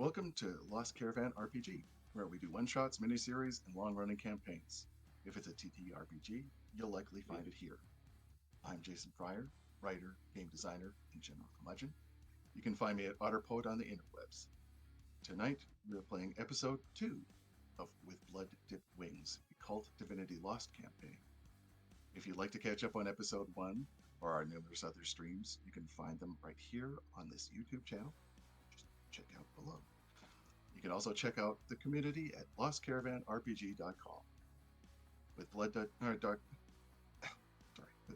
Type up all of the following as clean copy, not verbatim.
Welcome to Lost Caravan RPG, where we do one-shots, miniseries, and long-running campaigns. If it's a TTRPG, you'll likely find it here. I'm Jason Fryer, writer, game designer, and general curmudgeon. You can find me at Otterpod on the interwebs. Tonight, we're playing episode 2 of With Blood Dipped Wings, a KULT Divinity Lost campaign. If you'd like to catch up on episode 1 or our numerous other streams, you can find them right here on this YouTube channel. Just check out below. You can also check out the community at lostcaravanrpg.com. With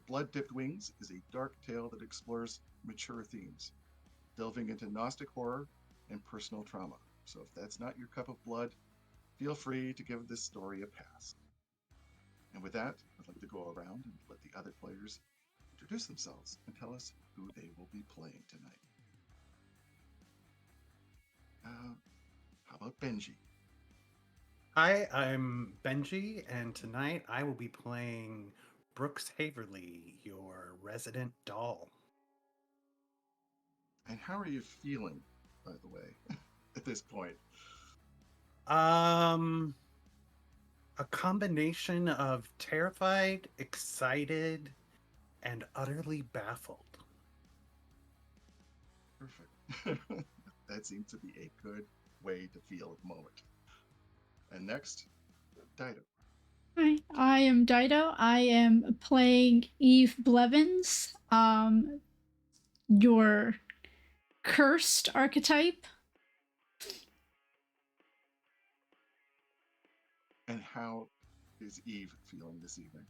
Blood Dipped Wings is a dark tale that explores mature themes, delving into Gnostic horror and personal trauma. So if that's not your cup of blood, feel free to give this story a pass. And with that, I'd like to go around and let the other players introduce themselves and tell us who they will be playing tonight. How about Benji? Hi, I'm Benji, and tonight I will be playing Brooks Haverly, your resident doll. And how are you feeling, by the way, at this point? A combination of terrified, excited, and utterly baffled. Perfect. That seems to be a good way to feel at the moment. And next, Dido. Hi, I am Dido. I am playing Eve Blevins, your cursed archetype. And how is Eve feeling this evening?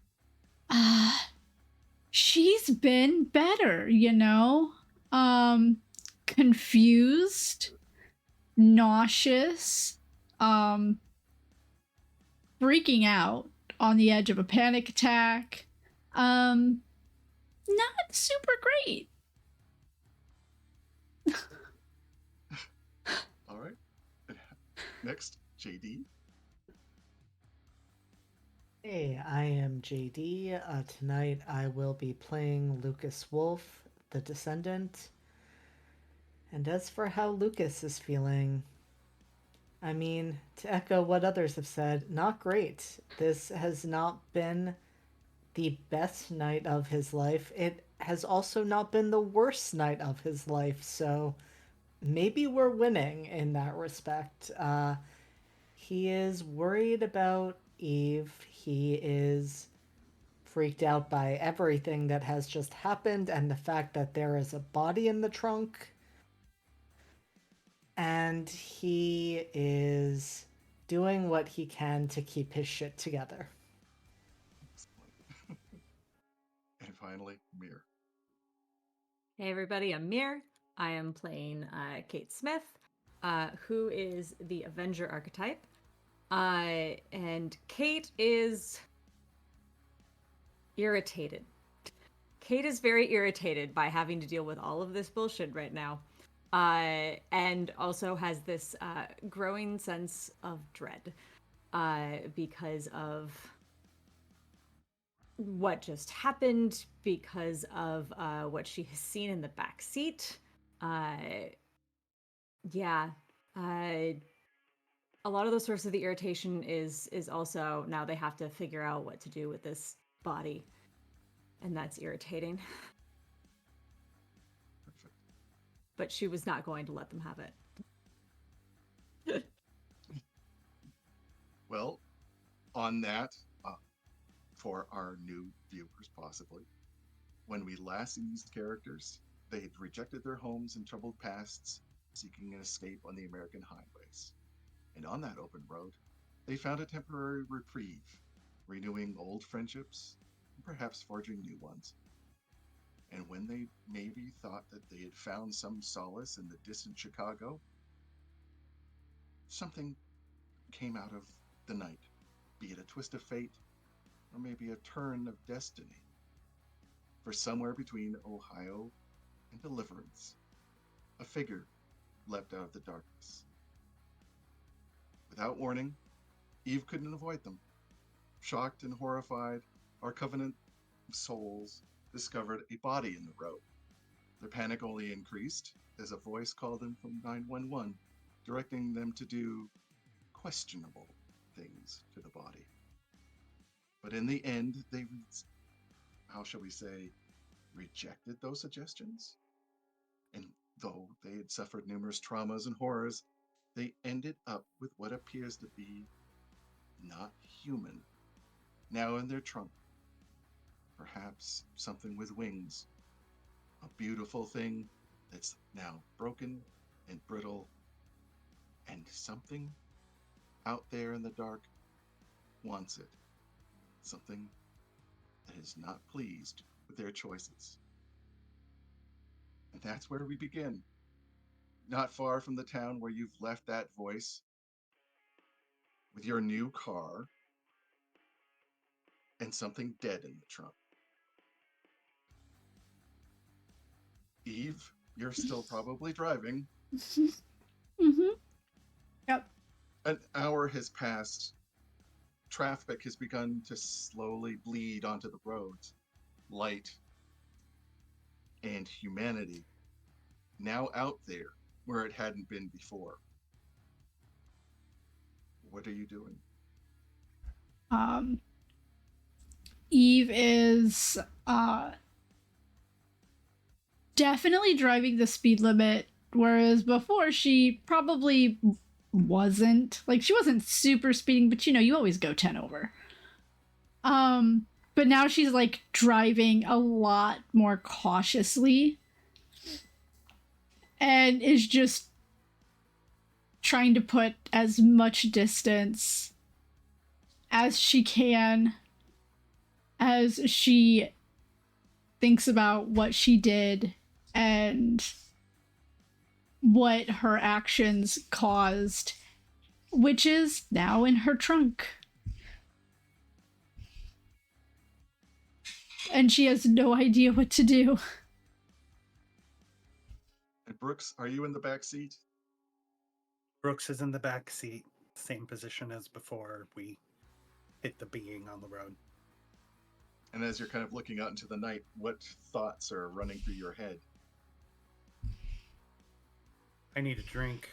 She's been better, confused, nauseous, freaking out, on the edge of a panic attack. Not super great. All right. Next, JD. Hey, I am JD. Tonight I will be playing Lucas Wolf, the Descendant. And as for how Lucas is feeling, I mean, to echo what others have said, not great. This has not been the best night of his life. It has also not been the worst night of his life, so maybe we're winning in that respect. He is worried about Eve. He is freaked out by everything that has just happened and the fact that there is a body in the trunk. And he is doing what he can to keep his shit together. And finally, Mir. Hey everybody, I'm Mir. I am playing Kate Smith, who is the Avenger archetype. And Kate is irritated. Kate is very irritated by having to deal with all of this bullshit right now. And also has this growing sense of dread because of what just happened, because of what she has seen in the back seat. A lot of the source of the irritation is also now they have to figure out what to do with this body, and that's irritating. Perfect. But she was not going to let them have it. Well, on that, for our new viewers possibly, when we last seen these characters, they had rejected their homes and troubled pasts, seeking an escape on the American highways. And on that open road, they found a temporary reprieve, renewing old friendships, and perhaps forging new ones. And when they maybe thought that they had found some solace in the distant Chicago, something came out of the night, be it a twist of fate, or maybe a turn of destiny. For somewhere between Ohio and Deliverance, a figure leapt out of the darkness. Without warning, Eve couldn't avoid them. Shocked and horrified, our covenant souls discovered a body in the road. Their panic only increased as a voice called them from 911, directing them to do questionable things to the body. But in the end, they, how shall we say, rejected those suggestions. And though they had suffered numerous traumas and horrors, they ended up with what appears to be not human, now in their trunk. Perhaps something with wings, a beautiful thing that's now broken and brittle, and something out there in the dark wants it. Something that is not pleased with their choices. And that's where we begin. Not far from the town where you've left that voice, with your new car and something dead in the trunk. Eve, you're still probably driving. Mm-hmm. Yep. An hour has passed. Traffic has begun to slowly bleed onto the roads. Light and humanity now out there where it hadn't been before. What are you doing? Eve is definitely driving the speed limit, whereas before she probably wasn't. Like, she wasn't super speeding, but you always go 10 over. But now she's like driving a lot more cautiously and is just trying to put as much distance as she can as she thinks about what she did and what her actions caused, which is now in her trunk. And she has no idea what to do. And Brooks, are you in the back seat? Brooks is in the back seat, same position as before we hit the being on the road. And as you're kind of looking out into the night, what thoughts are running through your head? I need a drink.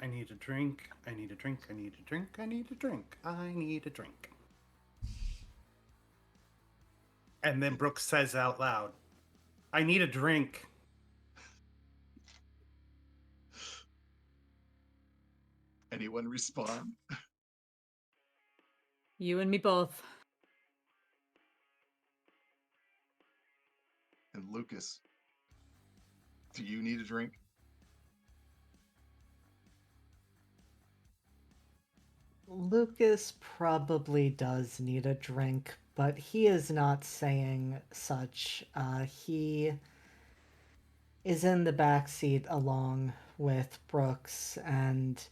I need a drink. I need a drink. I need a drink. I need a drink. I need a drink. And then Brooks says out loud, I need a drink. Anyone respond? You and me both. And Lucas, do you need a drink? Lucas probably does need a drink, but he is not saying such. He is in the back seat along with Brooks and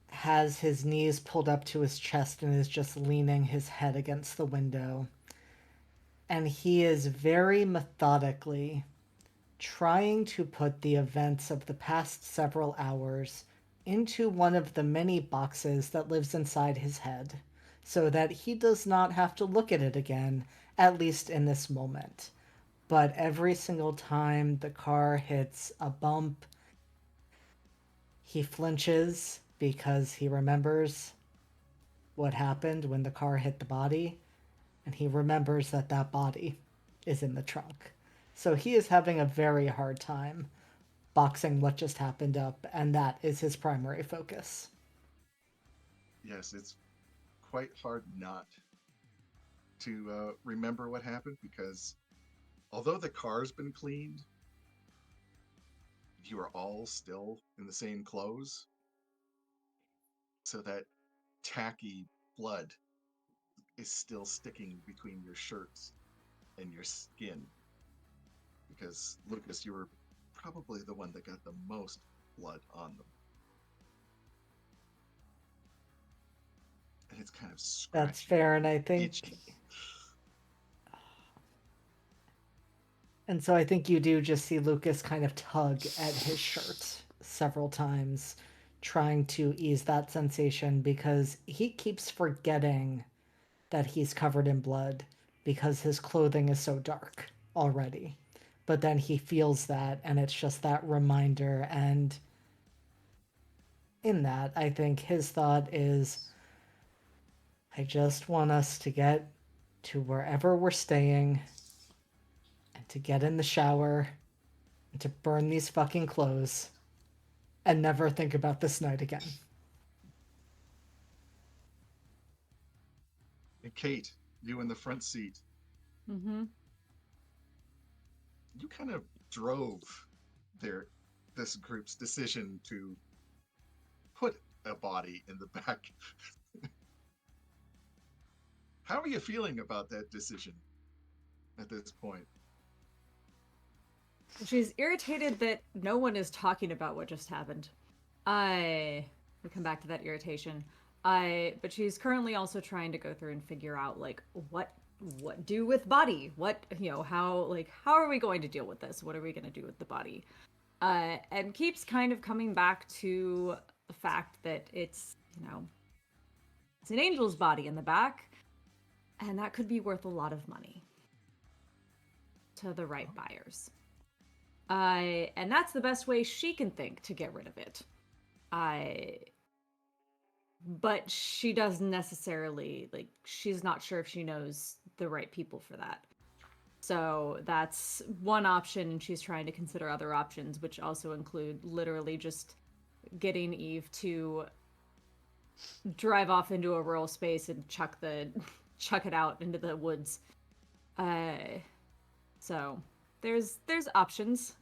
has his knees pulled up to his chest and is just leaning his head against the window. And he is very methodically trying to put the events of the past several hours into one of the many boxes that lives inside his head, so that he does not have to look at it again, at least in this moment. But every single time the car hits a bump, he flinches because he remembers what happened when the car hit the body, and he remembers that that body is in the trunk. So he is having a very hard time boxing what just happened up, and that is his primary focus. Yes, it's quite hard not to remember what happened, because although the car's been cleaned, you are all still in the same clothes. So that tacky blood is still sticking between your shirts and your skin. Because, Lucas, you were probably the one that got the most blood on them. And it's kind of scratchy. That's fair, and I think... itchy. And so I think you do just see Lucas kind of tug at his shirt several times, trying to ease that sensation, because he keeps forgetting that he's covered in blood because his clothing is so dark already. But then he feels that, and it's just that reminder, and in that, I think his thought is, I just want us to get to wherever we're staying and to get in the shower and to burn these fucking clothes and never think about this night again. And Kate, you in the front seat, Mm-hmm. you kind of drove this group's decision to put a body in the back. How are you feeling about that decision at this point? She's irritated that no one is talking about what just happened. We come back to that irritation. But she's currently also trying to go through and figure out like what do with body? What, how are we going to deal with this? What are we going to do with the body? And keeps kind of coming back to the fact that it's it's an angel's body in the back, and that could be worth a lot of money to the right buyers. And that's the best way she can think to get rid of it. But she doesn't necessarily, she's not sure if she knows the right people for that. So that's one option, and she's trying to consider other options, which also include literally just getting Eve to drive off into a rural space and chuck it out into the woods. So there's options.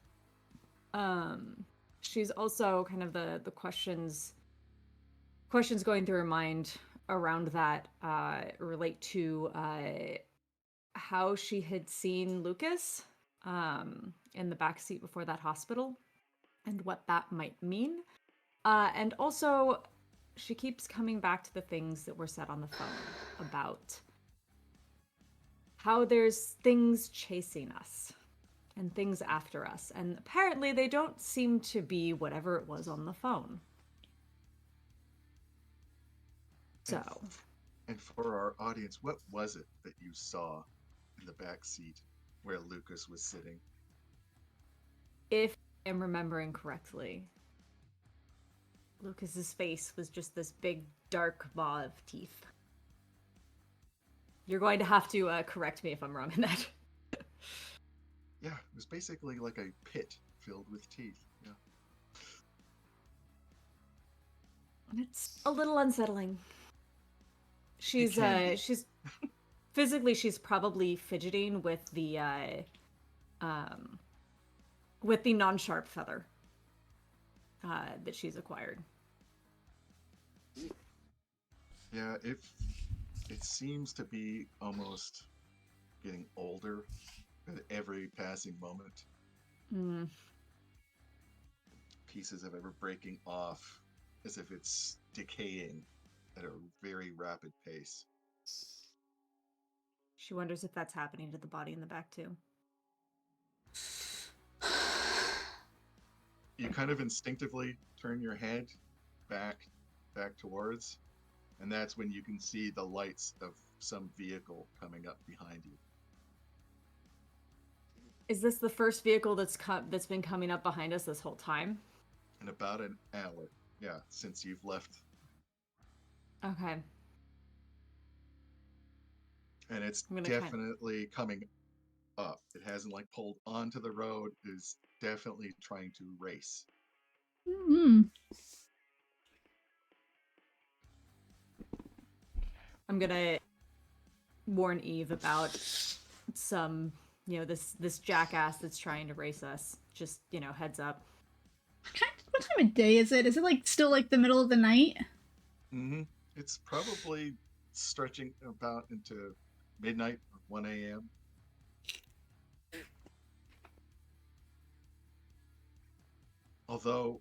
She's also kind of the questions going through her mind around that relate to how she had seen Lucas in the backseat before that hospital and what that might mean. And also, she keeps coming back to the things that were said on the phone about how there's things chasing us and things after us. And apparently they don't seem to be whatever it was on the phone. So. And for our audience, what was it that you saw in the back seat where Lucas was sitting? If I'm remembering correctly, Lucas's face was just this big, dark maw of teeth. You're going to have to correct me if I'm wrong in that. Yeah, it was basically like a pit filled with teeth. Yeah. It's a little unsettling. She's physically she's probably fidgeting with the non-sharp feather that she's acquired. Yeah, it seems to be almost getting older with every passing moment. Mm. Pieces of ever breaking off as if it's decaying at a very rapid pace. She wonders if that's happening to the body in the back too. You kind of instinctively turn your head back towards, and that's when you can see the lights of some vehicle coming up behind you. Is this the first vehicle that's been coming up behind us this whole time? In about an hour, yeah, since you've left. Okay. And it's definitely coming up. It hasn't pulled onto the road. It is definitely trying to race. Mm-hmm. I'm gonna warn Eve about some, this jackass that's trying to race us. Just, heads up. What time of day is it? Is it still the middle of the night? Mm-hmm. It's probably stretching about into midnight or 1 a.m. Although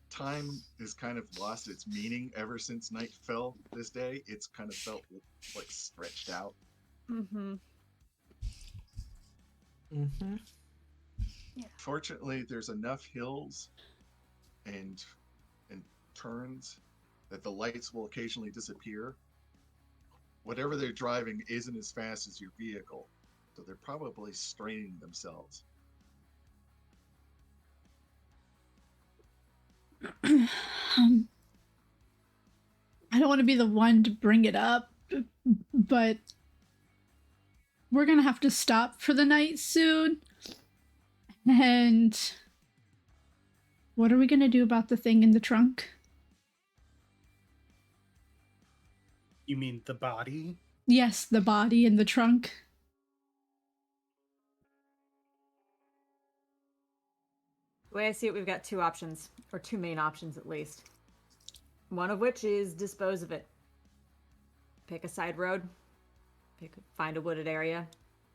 time has kind of lost its meaning ever since night fell this day, it's kind of felt stretched out. Mm-hmm. Mm-hmm. Yeah. Fortunately, there's enough hills and turns that the lights will occasionally disappear. Whatever they're driving isn't as fast as your vehicle, so they're probably straining themselves. I don't want to be the one to bring it up, but we're going to have to stop for the night soon. And what are we going to do about the thing in the trunk? You mean the body? Yes, the body in the trunk. The way I see it, we've got two options, or two main options at least. One of which is dispose of it. Pick a side road, find a wooded area,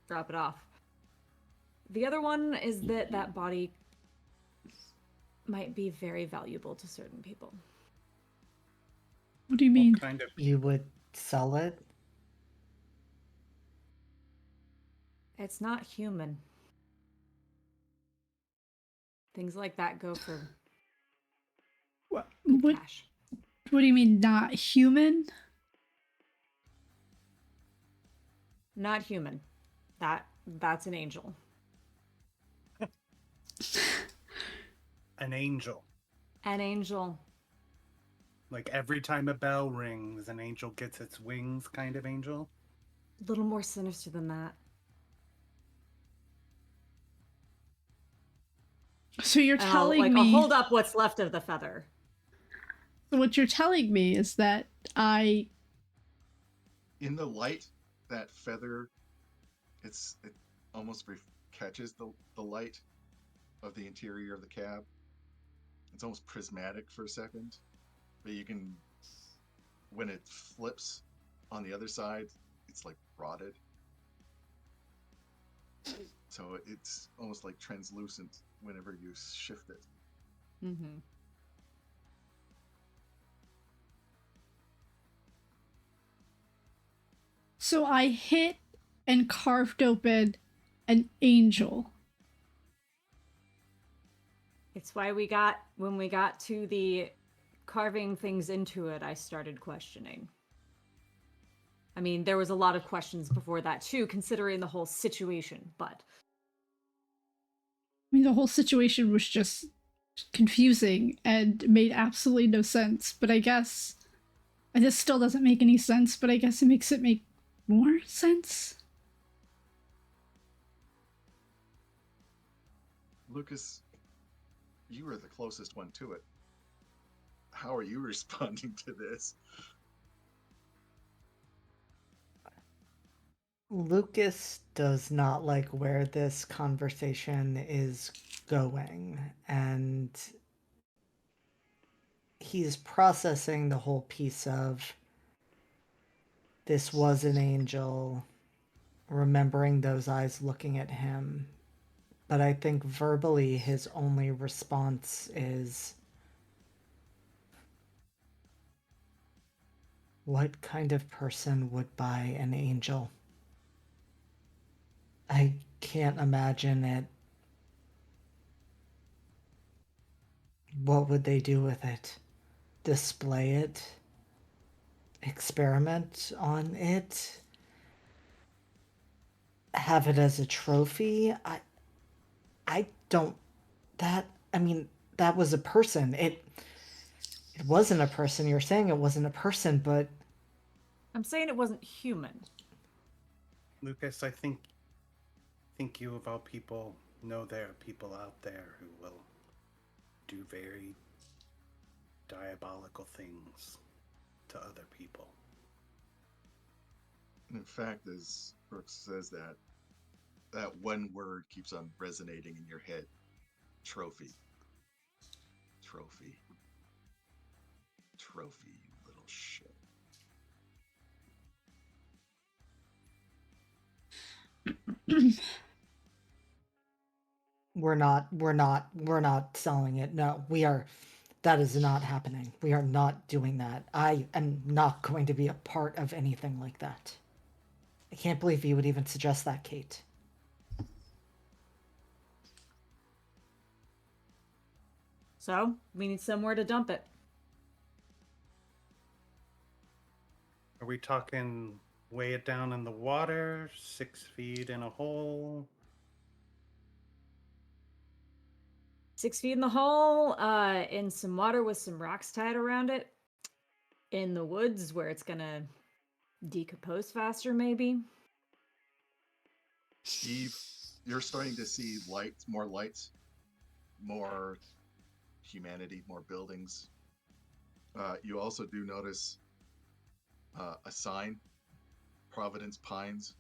drop it off. The other one is that that body might be very valuable to certain people. What do you mean? What kind of... You would sell it? It's not human. Things like that go for What, good cash. what do you mean, not human? Not human. That's an angel. An angel. An angel. Like every time a bell rings, an angel gets its wings kind of angel? A little more sinister than that. So you're telling I'll me... hold up what's left of the feather. So what you're telling me is that In the light, that feather, it almost catches the light of the interior of the cab. It's almost prismatic for a second, but you can, when it flips on the other side, it's like rotted. So it's almost like translucent whenever you shift it. Mm-hmm. So I hit and carved open an angel. It's why when we got to the carving things into it, I started questioning. I mean, there was a lot of questions before that too, considering the whole situation, but... I mean, the whole situation was just confusing and made absolutely no sense, but I guess... And this still doesn't make any sense, but I guess it makes it make more sense? Lucas, you were the closest one to it. How are you responding to this? Lucas does not like where this conversation is going, and he's processing the whole piece of this was an angel, remembering those eyes looking at him. But I think verbally his only response is, what kind of person would buy an angel? I can't imagine it. What would they do with it? Display it? Experiment on it? Have it as a trophy? I don't... I mean, that was a person. It wasn't a person. You're saying it wasn't a person, but... I'm saying it wasn't human. Lucas, I think you of all people know there are people out there who will do very diabolical things to other people. In fact, as Brooks says that one word keeps on resonating in your head. Trophy. Trophy. Trophy, you little shit. We're not selling it. No, that is not happening. We are not doing that. I am not going to be a part of anything like that. I can't believe you would even suggest that, Kate. So, we need somewhere to dump it. Are we talking weigh it down in the water, 6 feet in a hole? 6 feet in the hole, in some water with some rocks tied around it. in the woods where it's gonna decompose faster, maybe. Eve, you're starting to see lights, more humanity, more buildings. You also do notice a sign, Providence Pines,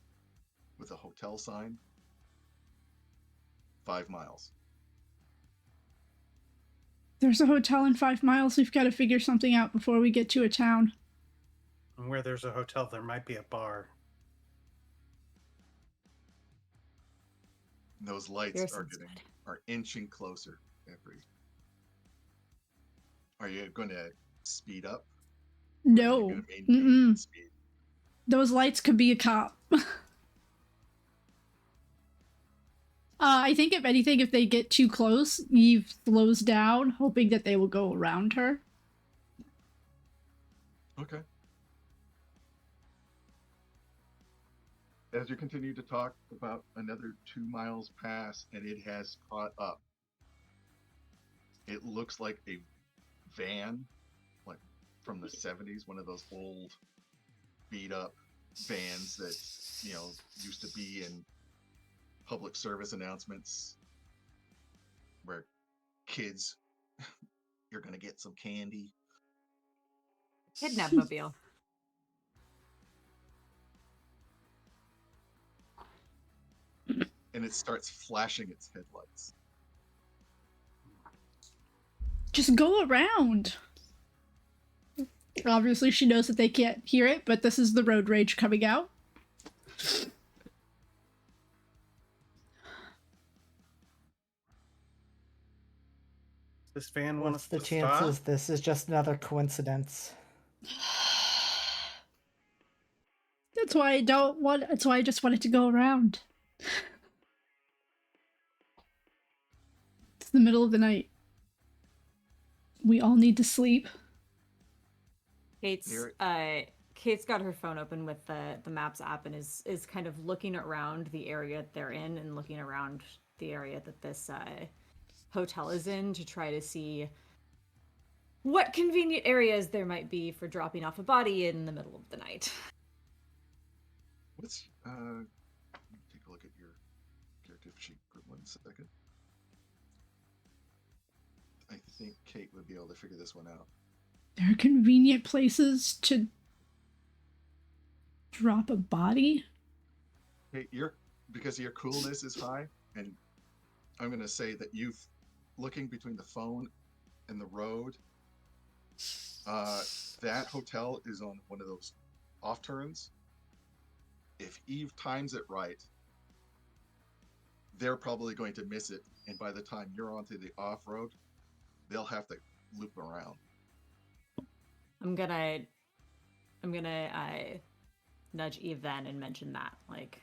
with a hotel sign, 5 miles. There's a hotel in 5 miles. We've got to figure something out before we get to a town. And where there's a hotel, there might be a bar. And those lights Pearson's are inching closer every. Are you going to speed up? Or are you No. going to maintain the speed? Those lights could be a cop. I think if anything, if they get too close, Eve slows down, hoping that they will go around her. Okay. As you continue to talk, about another 2 miles pass, and it has caught up. It looks like a van, like from the 70s, one of those old, beat up vans that, used to be in public service announcements where kids, you're going to get some candy. Kidnap mobile. And it starts flashing its headlights. Just go around. Obviously, she knows that they can't hear it, but this is the road rage coming out. This van wants What's the to chances stop? this is just another coincidence? That's why I don't want. That's why I just wanted to go around. It's the middle of the night. We all need to sleep. Kate's got her phone open with the Maps app and is kind of looking around the area they're in and looking around the area that this hotel is in to try to see what convenient areas there might be for dropping off a body in the middle of the night. What's take a look at your character sheet for 1 second. I think Kate would be able to figure this one out. There are convenient places to drop a body. Hey, because your coolness is high, and I'm going to say that you've looking between the phone and the road. That hotel is on one of those off turns. If Eve times it right, they're probably going to miss it, and by the time you're onto the off road, they'll have to loop around. I'm gonna nudge Eve then and mention that, like,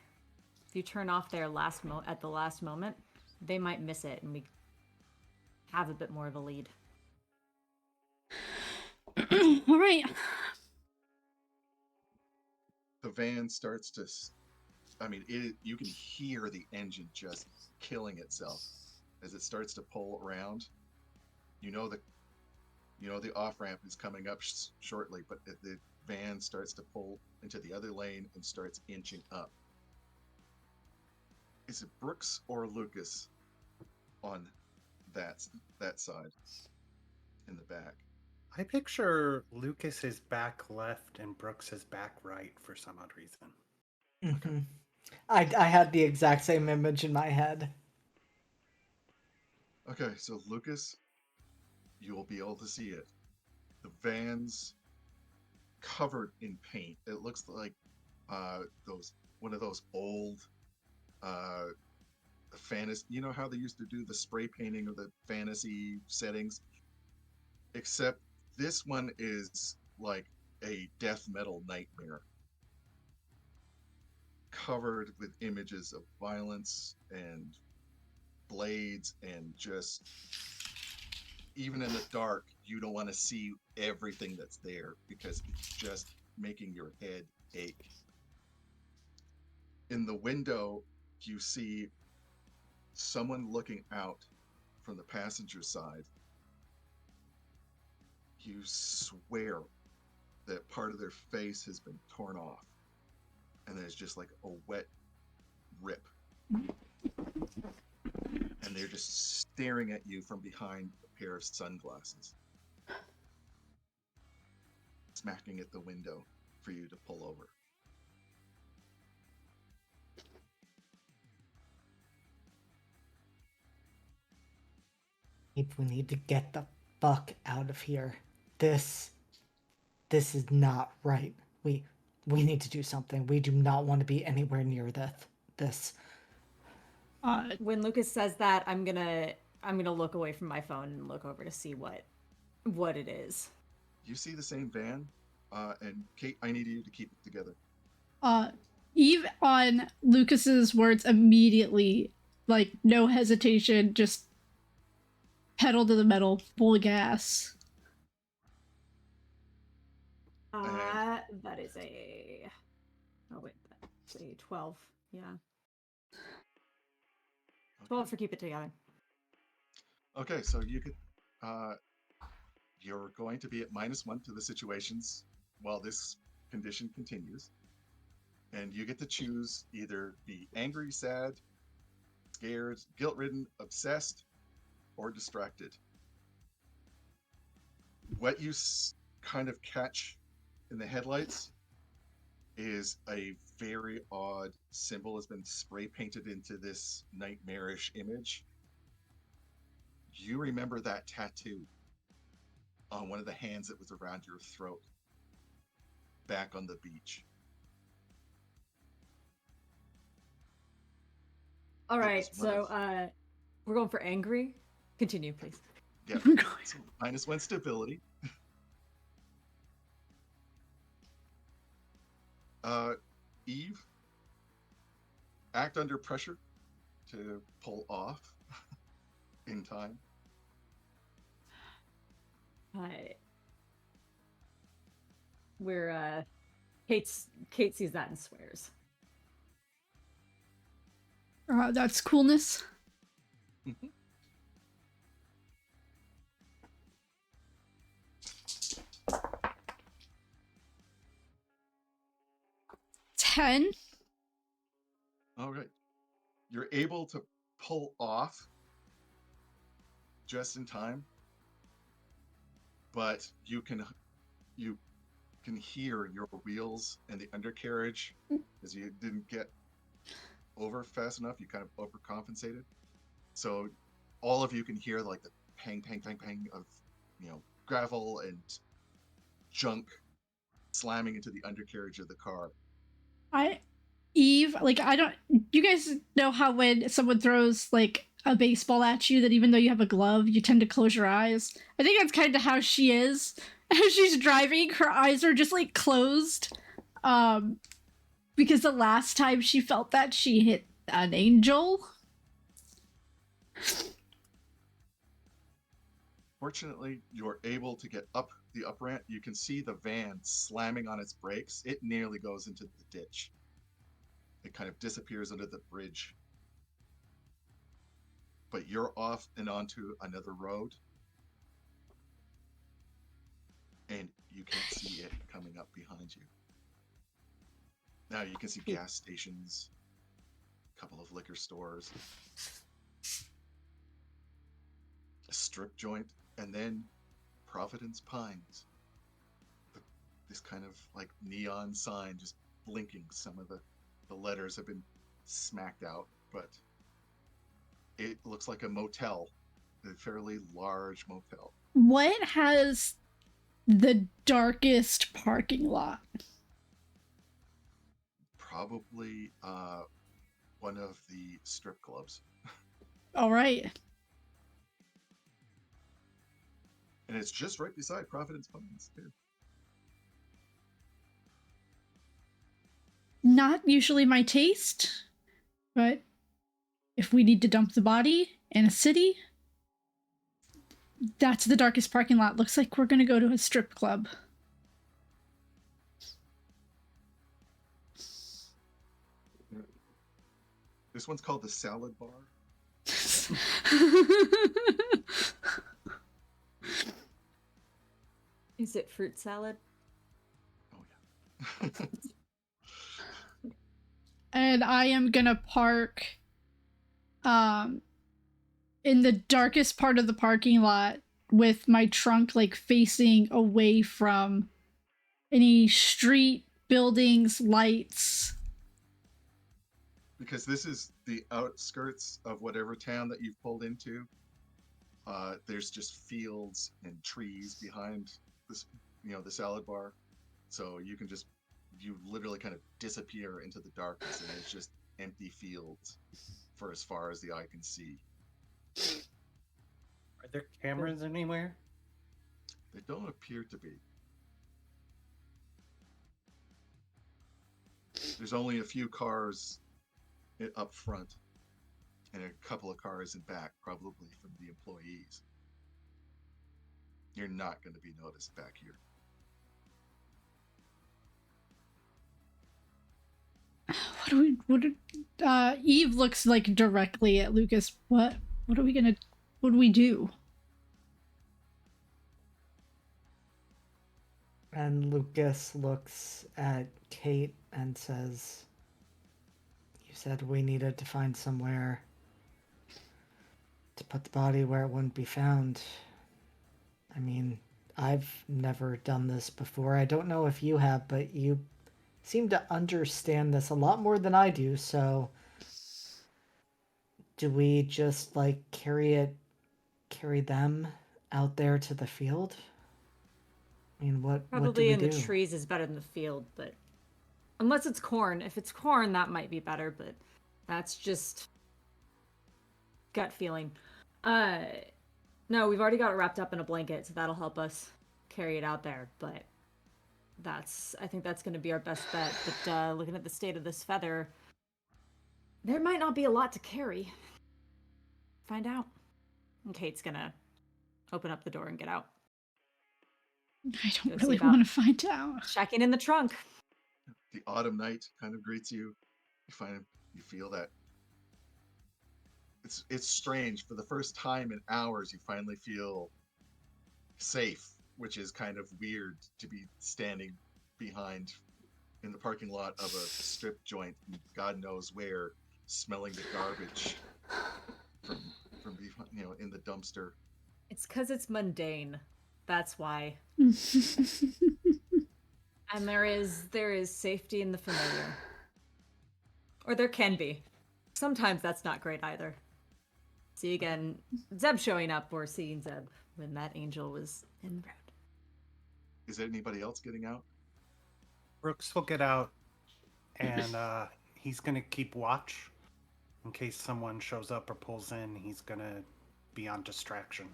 if you turn off their at the last moment, they might miss it, and we have a bit more of a lead. All right. The van starts to, you can hear the engine just killing itself as it starts to pull around. The off ramp is coming up shortly, but the van starts to pull into the other lane and starts inching up. Is it Brooks or Lucas on that side in the back? I picture Lucas's back left and Brooks's back right for some odd reason. Mm-hmm. I had the exact same image in my head. Okay, so Lucas, you will be able to see it. The van's covered in paint. It looks like one of those old fantasy. You know how they used to do the spray painting of the fantasy settings? Except this one is like a death metal nightmare, covered with images of violence and blades, and just, even in the dark, you don't want to see everything that's there because it's just making your head ache. In the window, you see someone looking out from the passenger side. You swear that part of their face has been torn off, and there's just like a wet rip. And they're just staring at you from behind a pair of sunglasses, smacking at the window for you to pull over. We need to get the fuck out of here. This is not right. We need to do something. We do not want to be anywhere near this. When Lucas says that, I'm gonna look away from my phone and look over to see what it is. You see the same van, and Kate, I need you to keep it together. Eve, on Lucas's words, immediately, like, no hesitation, just pedal to the metal, full gas. That is a... Oh, wait, that's a 12. Yeah. 12 for keep it together. Okay, so you could, you're going to be at -1 to the situations while this condition continues. And you get to choose either be angry, sad, scared, guilt-ridden, obsessed, or distracted. What you kind of catch in the headlights is a very odd symbol has been spray painted into this nightmarish image. You remember that tattoo on one of the hands that was around your throat back on the beach. All right, so we're going for angry. Continue, please. Yeah, so -1 stability. Eve, act under pressure to pull off in time. Where Kate sees that and swears. That's coolness. Mhm. 10. All right. You're able to pull off just in time, but you can hear your wheels and the undercarriage as you didn't get over fast enough. You kind of overcompensated, so all of you can hear like the pang, pang, pang, pang of gravel and junk slamming into the undercarriage of the car. Eve, like, you guys know how when someone throws like a baseball at you, that even though you have a glove, you tend to close your eyes? I think that's kind of how she is. As she's driving, her eyes are just like closed. Because the last time she felt that, she hit an angel. Fortunately, you're able to get up the up ramp. You can see the van slamming on its brakes. It nearly goes into the ditch. It kind of disappears under the bridge. But you're off and onto another road. And you can't see it coming up behind you. Now you can see gas stations, a couple of liquor stores, a strip joint, and then Providence Pines. This kind of like neon sign just blinking. Some of the letters have been smacked out, but it looks like a motel, a fairly large motel. What has the darkest parking lot? Probably one of the strip clubs. All right. And it's just right beside Providence Pines, too. Not usually my taste, but if we need to dump the body in a city, that's the darkest parking lot. Looks like we're gonna go to a strip club. This one's called the Salad Bar. Is it fruit salad? And I am gonna park in the darkest part of the parking lot with my trunk like facing away from any street, buildings, lights. Because this is the outskirts of whatever town that you've pulled into. There's just fields and trees behind this, the salad bar. So you literally kind of disappear into the darkness, and it's just empty fields for as far as the eye can see. Are there cameras anywhere? They don't appear to be. There's only a few cars up front and a couple of cars in back, probably from the employees. You're not going to be noticed back here. Eve looks like directly at Lucas. What do we do? And Lucas looks at Kate and says, "You said we needed to find somewhere to put the body where it wouldn't be found. I mean, I've never done this before. I don't know if you have, but you seem to understand this a lot more than I do, so do we just like carry them out there to the field? I mean, what do Probably we in do? the trees is better than the field, but unless it's corn. If it's corn, that might be better, but that's just gut feeling. No, we've already got it wrapped up in a blanket, so that'll help us carry it out there, but I think that's going to be our best bet. But looking at the state of this feather, there might not be a lot to carry. Find out. And Kate's going to open up the door and get out. I don't Go see really about want to find out. Checking in the trunk. The autumn night kind of greets you. You feel that it's strange. For the first time in hours, you finally feel safe, which is kind of weird to be standing behind in the parking lot of a strip joint, God knows where, smelling the garbage from behind, in the dumpster. It's because it's mundane. That's why. And there is safety in the familiar. Or there can be. Sometimes that's not great either. See again, Zeb showing up, or seeing Zeb when that angel was in route. Is anybody else getting out? Brooks will get out, and he's gonna keep watch in case someone shows up or pulls in. He's gonna be on distraction.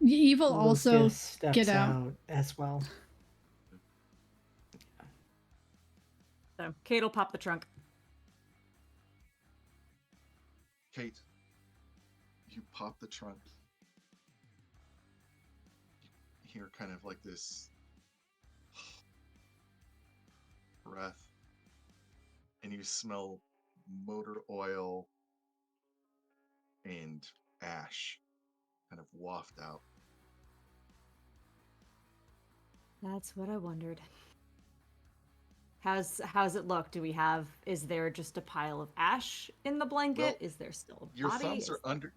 Eve will also Lucas steps get out. as well. So Kate will pop the trunk. Kate, you pop the trunk. You hear kind of like this breath, and you smell motor oil and ash kind of waft out. That's what I wondered. How's it look? Is there just a pile of ash in the blanket? Well, is there still a body? Your thumbs are under.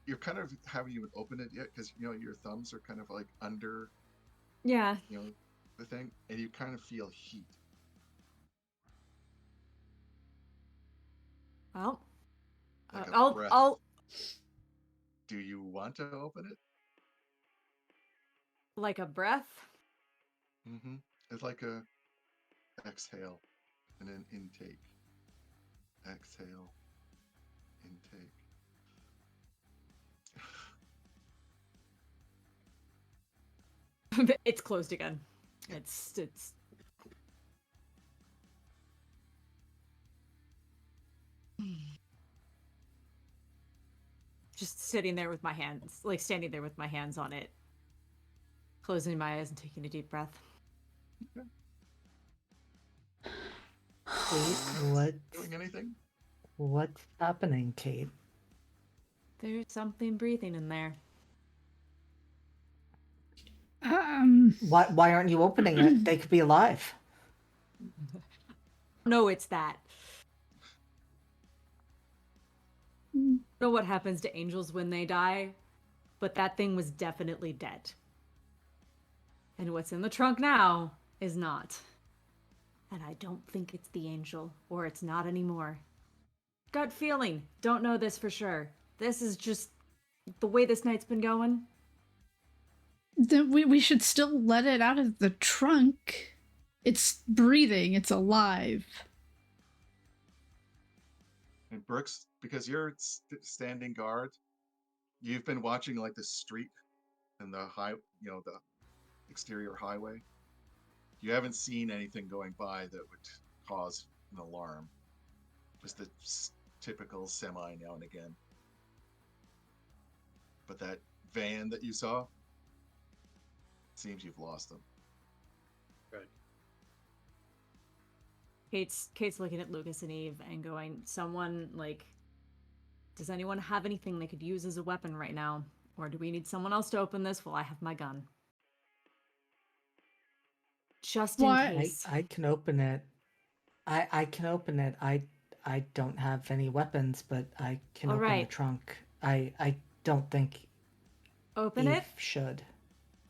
You're kind of haven't even opened it yet because your thumbs are kind of like under. Yeah. The thing, and you kind of feel heat. Well, Like a I'll breath. I'll Do you want to open it? like a breath. Mm-hmm. It's like a exhale and an intake. Exhale, intake. It's closed again. It's just sitting there with my hands, like standing there with my hands on it, closing my eyes and taking a deep breath. Kate, Doing anything? What's happening, Kate? There's something breathing in there. Why aren't you opening it? They could be alive. No, it's that. I don't know what happens to angels when they die, but that thing was definitely dead. And what's in the trunk now is not. And I don't think it's the angel, or it's not anymore. Gut feeling. Don't know this for sure. This is just the way this night's been going. Then we should still let it out of the trunk. It's breathing. It's alive. And Brooks, because you're standing guard, you've been watching like the street and the the exterior highway. You haven't seen anything going by that would cause an alarm. Just the typical semi now and again. But that van that you saw, seems you've lost them. Good. Kate's looking at Lucas and Eve and going, someone, like, does anyone have anything they could use as a weapon right now? Or do we need someone else to open this while I have my gun? Just in Why- case. I can open it. I can open it. I don't have any weapons, but I can All open right. the trunk. I don't think Open Eve it. should.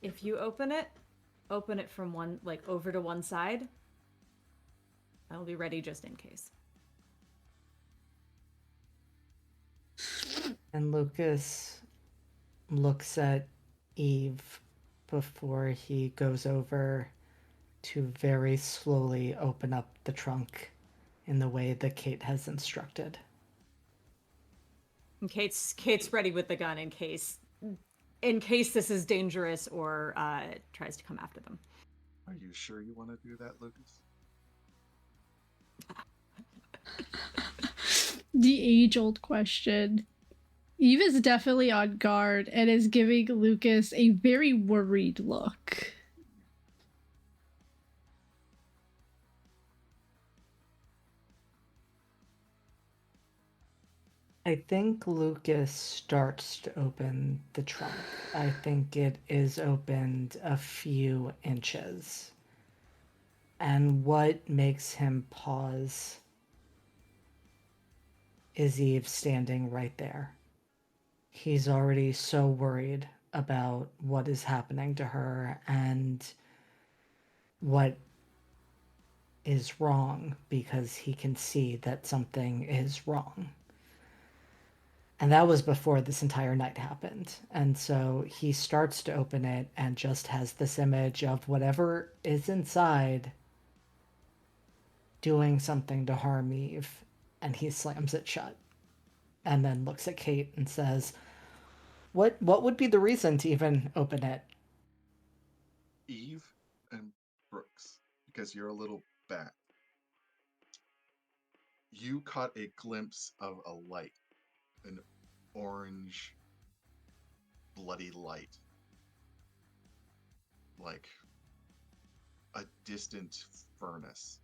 If you open it from one, like, over to one side. I'll be ready just in case. And Lucas looks at Eve before he goes over to very slowly open up the trunk in the way that Kate has instructed. And Kate's ready with the gun in case this is dangerous or tries to come after them. Are you sure you want to do that, Lucas? The age-old question. Eve is definitely on guard and is giving Lucas a very worried look. I think Lucas starts to open the trunk. I think it is opened a few inches. And what makes him pause is Eve standing right there. He's already so worried about what is happening to her and what is wrong because he can see that something is wrong. And that was before this entire night happened. And so he starts to open it and just has this image of whatever is inside doing something to harm Eve. And he slams it shut. And then looks at Kate and says, What would be the reason to even open it? Eve and Brooks, because you're a little back. You caught a glimpse of a light, an orange, bloody light, like a distant furnace.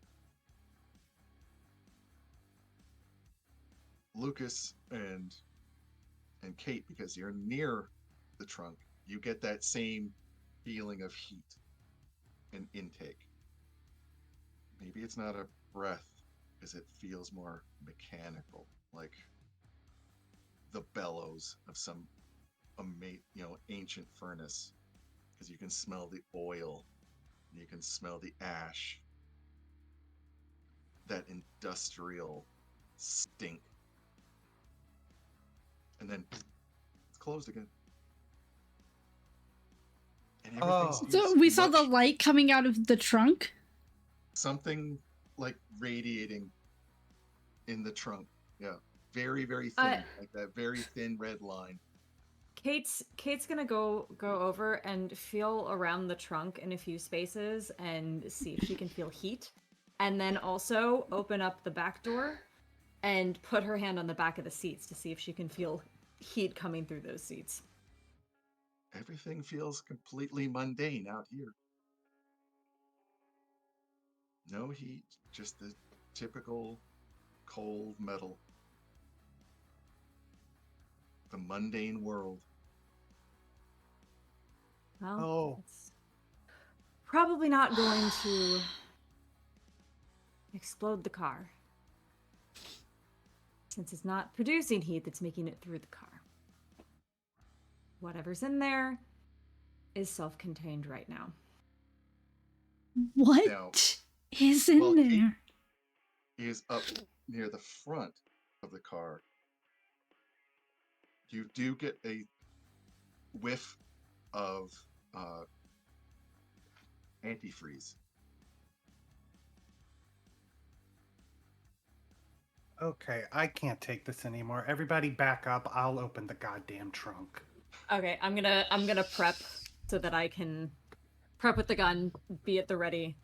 Lucas and Kate, because you're near the trunk, you get that same feeling of heat and intake. Maybe it's not a breath, because it feels more mechanical, like the bellows of some ancient furnace, because you can smell the oil, you can smell the ash, that industrial stink, and then it's closed again. And everything seems So we saw the much- light coming out of the trunk? something like radiating in the trunk. Yeah, very very thin, like that very thin red line. Kate's gonna go over and feel around the trunk in a few spaces and see if she can feel heat, and then also open up the back door and put her hand on the back of the seats to see if she can feel heat coming through those seats. Everything feels completely mundane out here. No heat, just the typical cold metal. The mundane world. Well, Oh. probably not going to explode the car. Since it's not producing heat that's making it through the car. Whatever's in there is self-contained right now. What Now, is in well, there? He is up near the front of the car. You do get a whiff of antifreeze. Okay, I can't take this anymore. Everybody back up. I'll open the goddamn trunk. Okay, I'm gonna prep so that I can prep with the gun, be at the ready,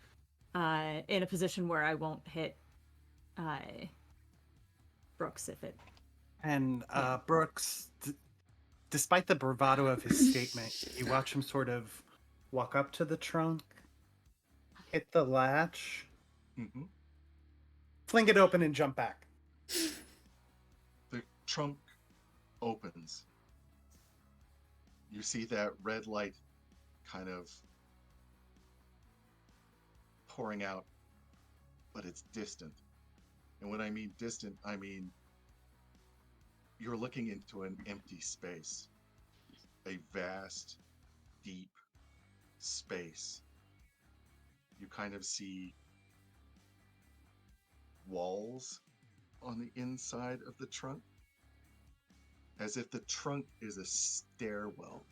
in a position where I won't hit Brooks if it. And Brooks, despite the bravado of his statement, you watch him sort of walk up to the trunk, hit the latch, Mm-hmm. fling it open, and jump back. The trunk opens. You see that red light kind of pouring out, but it's distant. And when I mean distant, I mean you're looking into an empty space, a vast, deep space. You kind of see walls on the inside of the trunk, as if the trunk is a stairwell.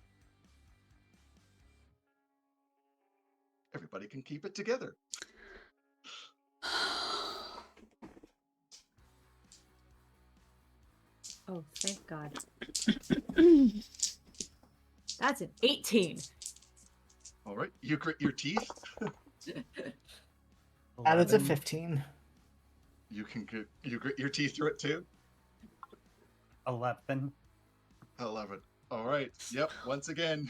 Everybody can keep it together. Oh, thank God. That's an 18. All right, you grit your teeth. That is a 11. 15. You grit your teeth through it too. 11. 11. All right. Yep. Once again,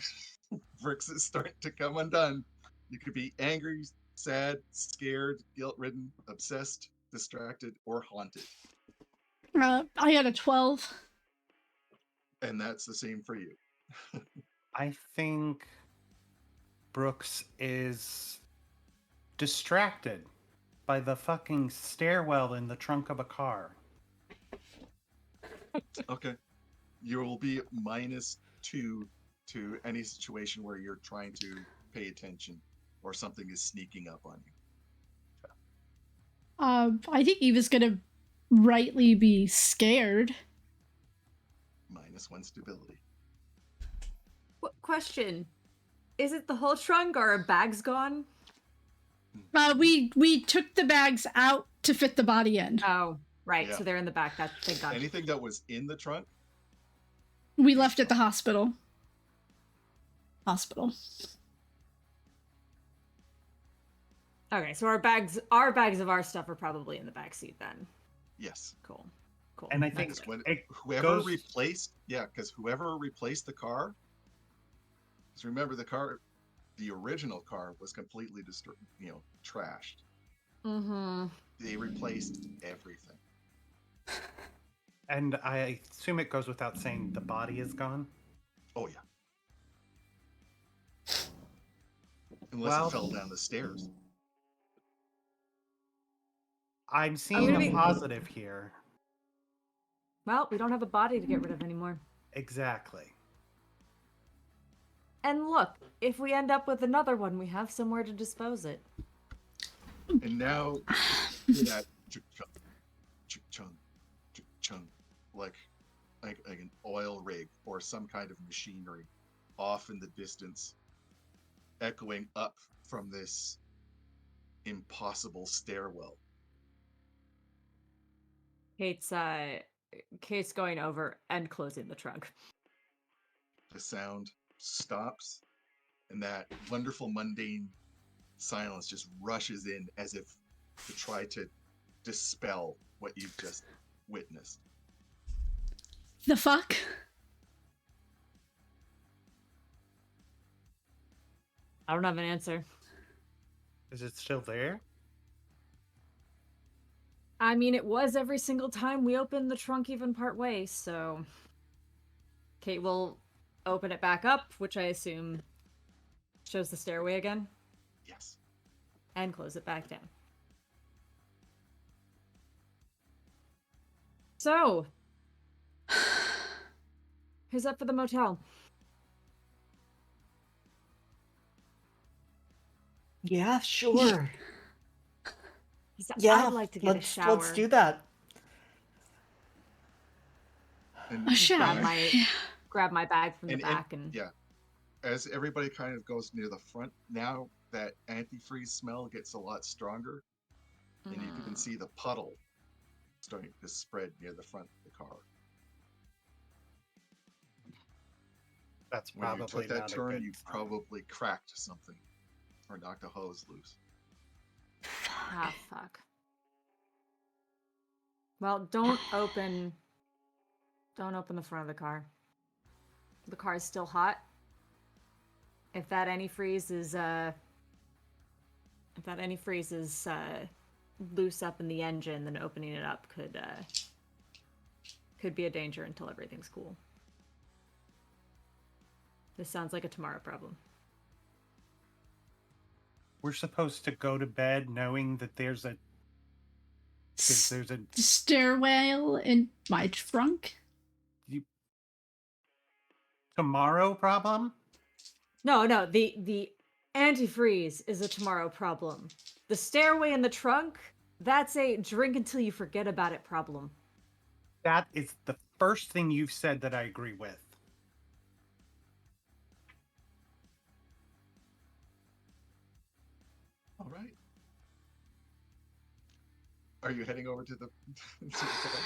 Brooks is starting to come undone. You could be angry, sad, scared, guilt-ridden, obsessed, distracted, or haunted, I got a 12. and that's the same for you. I think Brooks is distracted by the fucking stairwell in the trunk of a car. Okay. You will be -2 to any situation where you're trying to pay attention or something is sneaking up on you. I think Eva's gonna rightly be scared. -1 stability. Question: is it the whole trunk or are bags gone? We took the bags out to fit the body in. Oh, right. Yeah. So they're in the back. Thank God. Anything that was in the trunk, We left at the hospital. Okay, so our bags of our stuff are probably in the back seat then. yes. Cool. And I think Because when it whoever goes- replaced, because whoever replaced the car, because remember the original car was completely trashed. Mm-hmm. They replaced everything. And I assume it goes without saying the body is gone. Oh yeah. Unless Well- it fell down the stairs. I'm seeing gonna a be- positive here. Well, we don't have a body to get rid of anymore. Exactly. And look, if we end up with another one, we have somewhere to dispose it. And now hear that chung, chung, like an oil rig or some kind of machinery off in the distance, echoing up from this impossible stairwell. Kate's going over and closing the trunk. The sound stops, and that wonderful mundane silence just rushes in as if to try to dispel what you've just witnessed. The fuck? I don't have an answer. Is it still there? I mean, it was every single time we opened the trunk, even part way, so Kate will open it back up, which I assume shows the stairway again. Yes. And close it back down. So, who's up for the motel? Yeah, sure. He said, Yeah, I'd like to get a shower. let's do that. And A shower. Grab my bag from the And back and yeah, as everybody kind of goes near the front, now that antifreeze smell gets a lot stronger, and you can see the puddle starting to spread near the front of the car. That's When you probably took that not a turn, good you sign. probably cracked something or knocked a hose loose. Ah, fuck. Well, don't open the front of the car. The car is still hot. If that antifreeze is loose up in the engine, then opening it up could be a danger until everything's cool. This sounds like a tomorrow problem. We're supposed to go to bed knowing that there's a stairwell in my trunk. tomorrow problem. No, the antifreeze is a tomorrow problem. The stairway in the trunk, that's a drink until you forget about it problem. That is the first thing you've said that I agree with. All right. Are you heading over to the, to the car?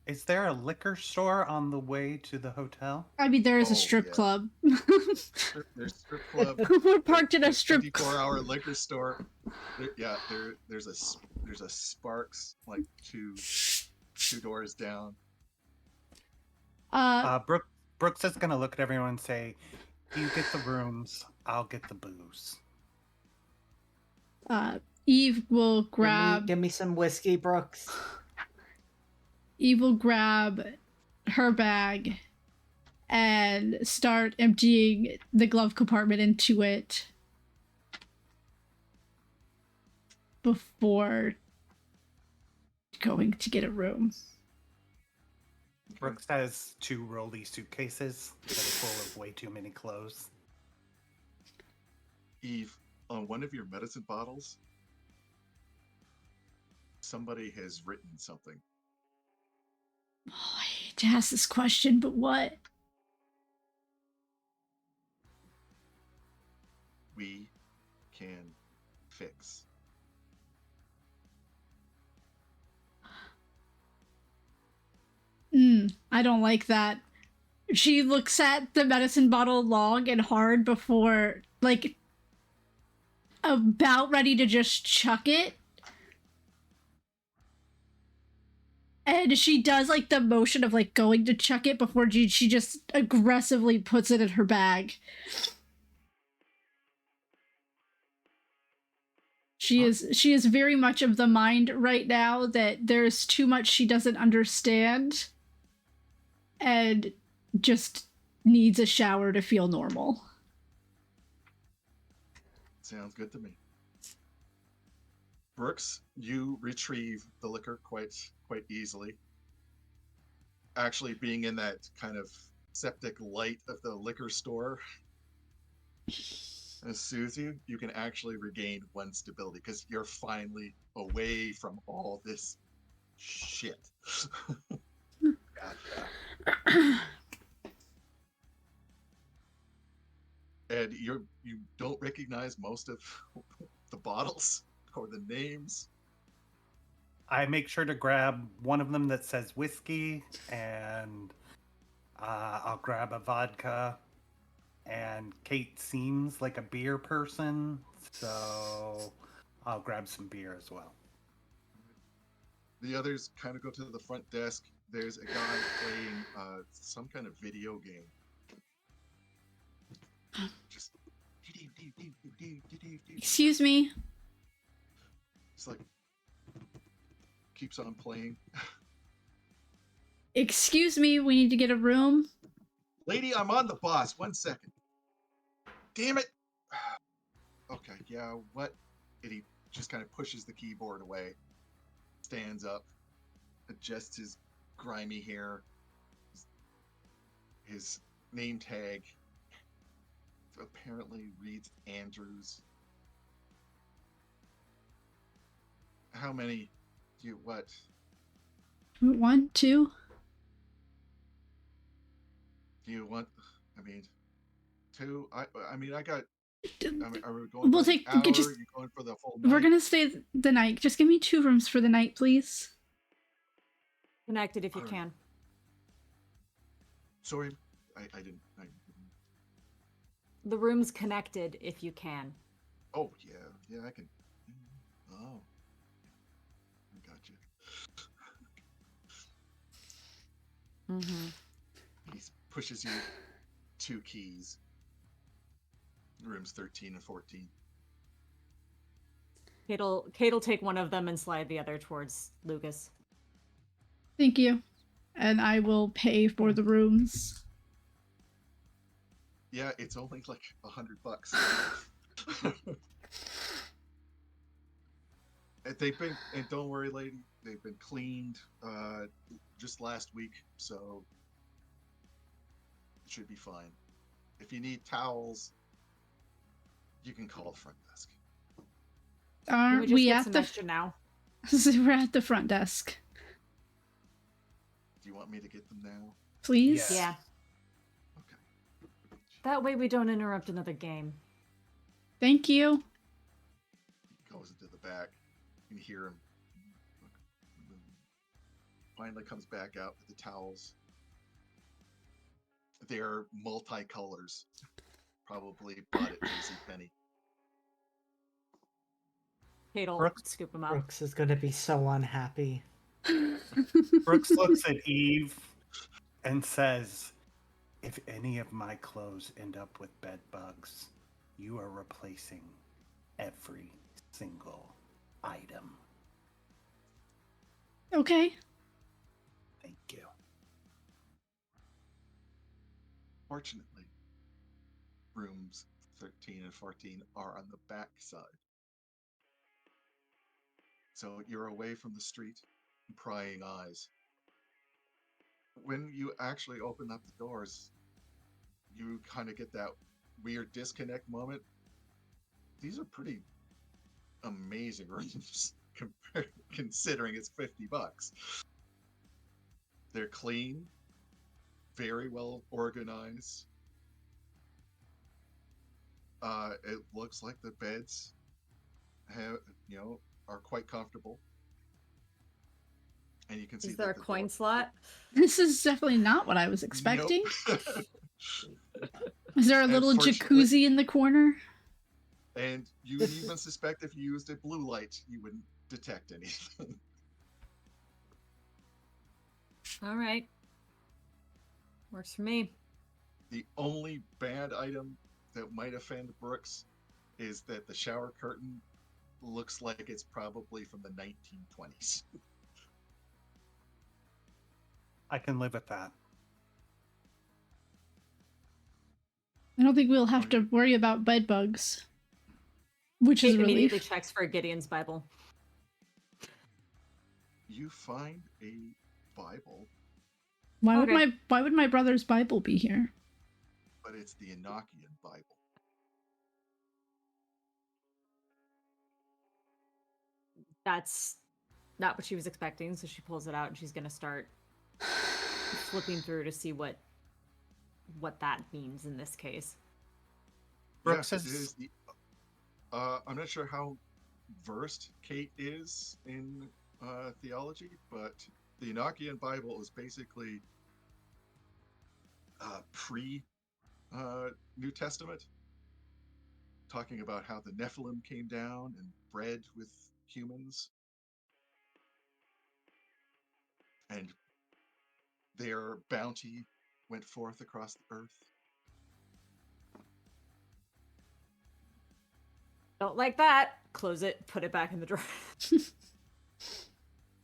Is there a liquor store on the way to the hotel? I mean, there is a Oh, strip yeah. club. There's strip club. We're parked in a there's strip 24-hour liquor store. There's a Sparks like two doors down. Brooks is gonna look at everyone and say, "You get the rooms, I'll get the booze." Eve will grab. Give me some whiskey, Brooks. Eve will grab her bag and start emptying the glove compartment into it before going to get a room. Brooks has 2 rolly suitcases that are full of way too many clothes. Eve, on one of your medicine bottles, somebody has written something. Oh, I hate to ask this question, but what? We can fix. I don't like that. She looks at the medicine bottle long and hard before, like, about ready to just chuck it. And she does, like, the motion of, like, going to chuck it before she just aggressively puts it in her bag. She is very much of the mind right now that there's too much she doesn't understand and just needs a shower to feel normal. Sounds good to me. Brooks, you retrieve the liquor quite easily. Actually, being in that kind of septic light of the liquor store soothes you. You can actually regain 1 stability because you're finally away from all this shit. Gotcha. And you don't recognize most of the bottles or the names. I make sure to grab one of them that says whiskey, and I'll grab a vodka. And Kate seems like a beer person, so I'll grab some beer as well. The others kind of go to the front desk. There's a guy playing some kind of video game. Just Excuse me. it's like keeps on playing. Excuse me, we need to get a room. Lady, I'm on the boss. 1 second. Damn it. Okay, yeah, what? And he just kind of pushes the keyboard away, stands up, adjusts his grimy hair, his name tag apparently reads Andrews. How many do you, what? 1, 2. Do you want, I mean, two? I mean, I got, D- I mean, are we going We'll for the take. hour? Just. You going for the full We're night? gonna stay the night. Just give me 2 rooms for the night, please. Connected if you Alright. can. Sorry, I didn't. The room's connected if you can. Oh, yeah, I can. Oh, I got you. Mm-hmm. He pushes you 2 keys. Rooms 13 and 14. Kate'll take one of them and slide the other towards Lucas. Thank you. And I will pay for the rooms. Yeah, it's only like $100. They've been, and don't worry, lady, they've been cleaned just last week, so it should be fine. If you need towels, you can call the front desk. Can we Aren't just we get at some the? extra now? We're at the front desk, Do you want me to get them now? please. Yes. Yeah. Okay. That way we don't interrupt another game. Thank you. He goes into the back. You can hear him. Finally comes back out with the towels. They're multicolors. Probably bought at JCPenney. Kate'll Brooks? scoop them up. Brooks is gonna be so unhappy. Brooks looks at Eve and says, "If any of my clothes end up with bed bugs, you are replacing every single item." Okay. Thank you. Fortunately, rooms 13 and 14 are on the back side. So you're away from the street and prying eyes. When you actually open up the doors, you kind of get that weird disconnect moment. These are pretty amazing rooms considering it's $50. They're clean, very well organized. It looks like the beds have, are quite comfortable. And you can see Is there a that the coin door- slot? This is definitely not what I was expecting. Nope. Is there a little Unfortunately- jacuzzi in the corner? And you even suspect if you used a blue light, you wouldn't detect anything. All right. Works for me. The only bad item that might offend Brooks is that the shower curtain looks like it's probably from the 1920s. I can live with that. I don't think we'll have to worry about bed bugs, which is Kate a immediately relief. checks for Gideon's Bible. You find a Bible, Why Okay. would my brother's Bible be here? but it's the Enochian Bible. That's not what she was expecting, so she pulls it out and she's gonna start flipping through to see what that means in this case. Brooks Yes, it is- is the. I'm not sure how versed Kate is in theology, but the Enochian Bible is basically pre New Testament, talking about how the Nephilim came down and bred with humans, and their bounty went forth across the earth. Don't like that. Close it. Put it back in the drawer.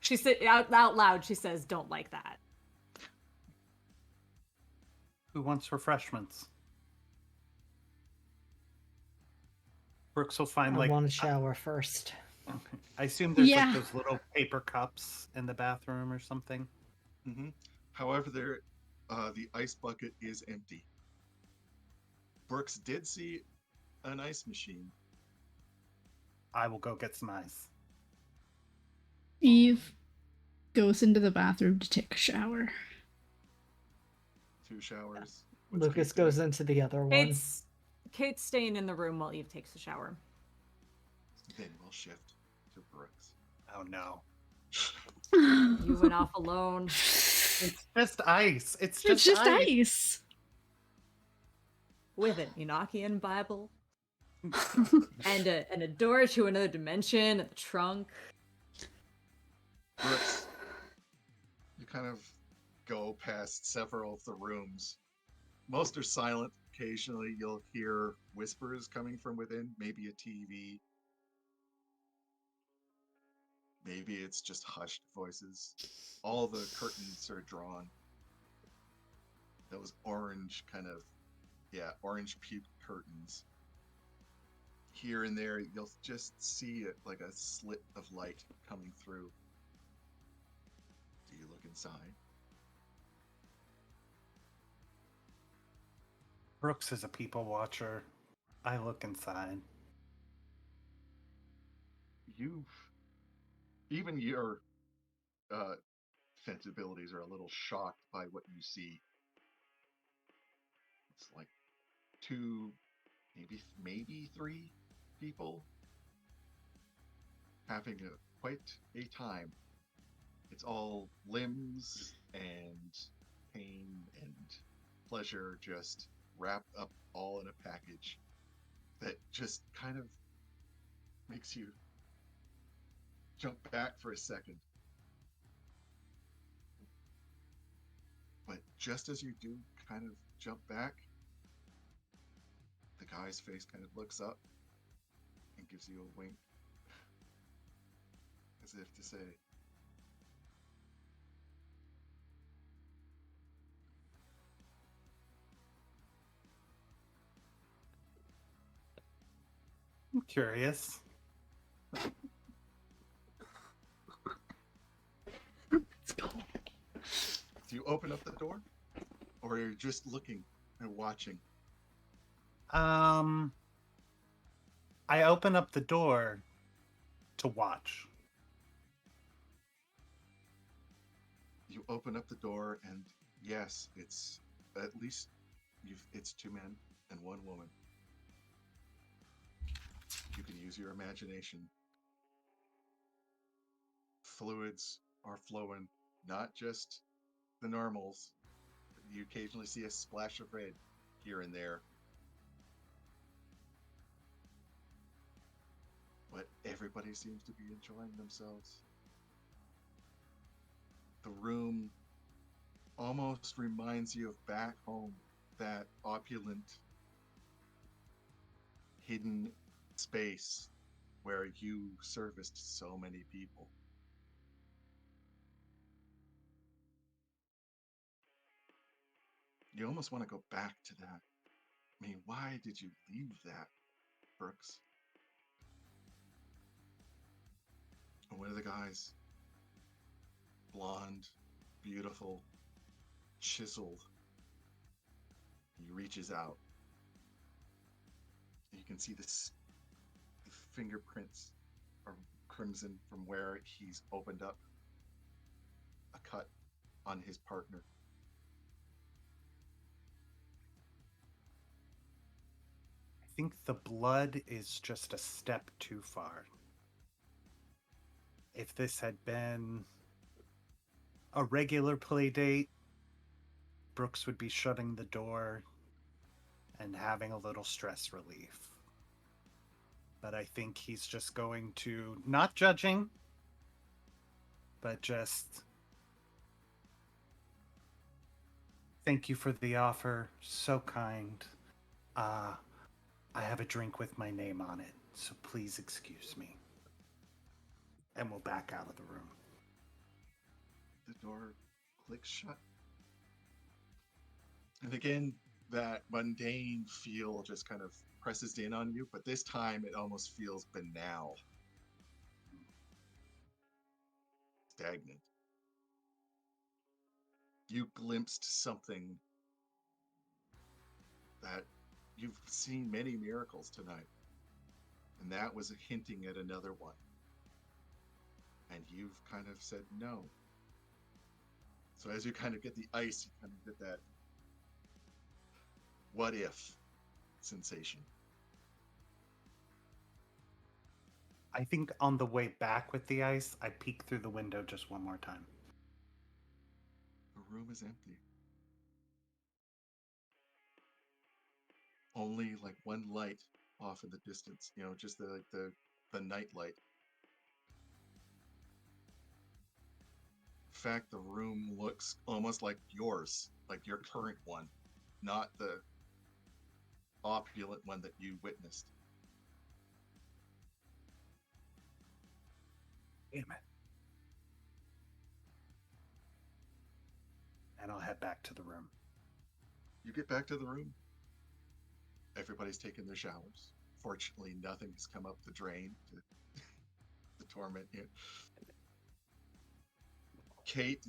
She said out loud. She says, "Don't like that." Who wants refreshments? Brooks will find I like want to shower first. I assume there's Yeah. like those little paper cups in the bathroom or something. However, the ice bucket is empty. Brooks did see an ice machine. I will go get some ice. Eve goes into the bathroom to take a shower. 2 showers. What's Lucas Kate doing? goes into the other one. Kate's staying in the room while Eve takes a shower. Then we'll shift to Brooks. Oh no. You went off alone. It's just ice. It's It's just just ice. ice. With an Enochian Bible. and a door to another dimension and the trunk. Brooks, you kind of go past several of the rooms. Most are silent. Occasionally you'll hear whispers coming from within, maybe a TV. Maybe it's just hushed voices. All the curtains are drawn. Those orange orange puke curtains. Here and there, you'll just see it like a slit of light coming through. Do you look inside? Brooks is a people watcher. I look inside. Even your sensibilities are a little shocked by what you see. It's like 2, maybe 3 people having quite a time. It's all limbs and pain and pleasure just wrapped up all in a package that just kind of makes you jump back for a second. But just as you do kind of jump back, the guy's face kind of looks up and gives you a wink, as if to say, I'm curious. Let's go. do you open up the door? Or you're just looking and watching? I open up the door to watch. You open up the door and yes, it's at least it's 2 men and 1 woman. You can use your imagination. Fluids are flowing, not just the normals. You occasionally see a splash of red here and there. But everybody seems to be enjoying themselves. The room almost reminds you of back home, that opulent, hidden space where you serviced so many people. You almost want to go back to that. I mean, why did you leave that, Brooks? And one of the guys, blonde, beautiful, chiseled, he reaches out. You can see the fingerprints are crimson from where he's opened up a cut on his partner. I think the blood is just a step too far. If this had been a regular play date, Brooks would be shutting the door and having a little stress relief. But I think he's just going to, not judging, but just thank you for the offer. So kind. I have a drink with my name on it, so please excuse me. And we'll back out of the room. The door clicks shut. And again, that mundane feel just kind of presses in on you, but this time it almost feels banal, stagnant. You glimpsed something that you've seen many miracles tonight, and that was hinting at another one. And you've kind of said no. So as you kind of get the ice, you kind of get that what if sensation. I think on the way back with the ice, I peek through the window just one more time. The room is empty. Only like one light off in the distance, just the night light. In fact, the room looks almost like yours, like your current one, not the opulent one that you witnessed. Damn it. And I'll head back to the room. You get back to the room. Everybody's taken their showers. Fortunately, nothing has come up the drain to torment you. Kate,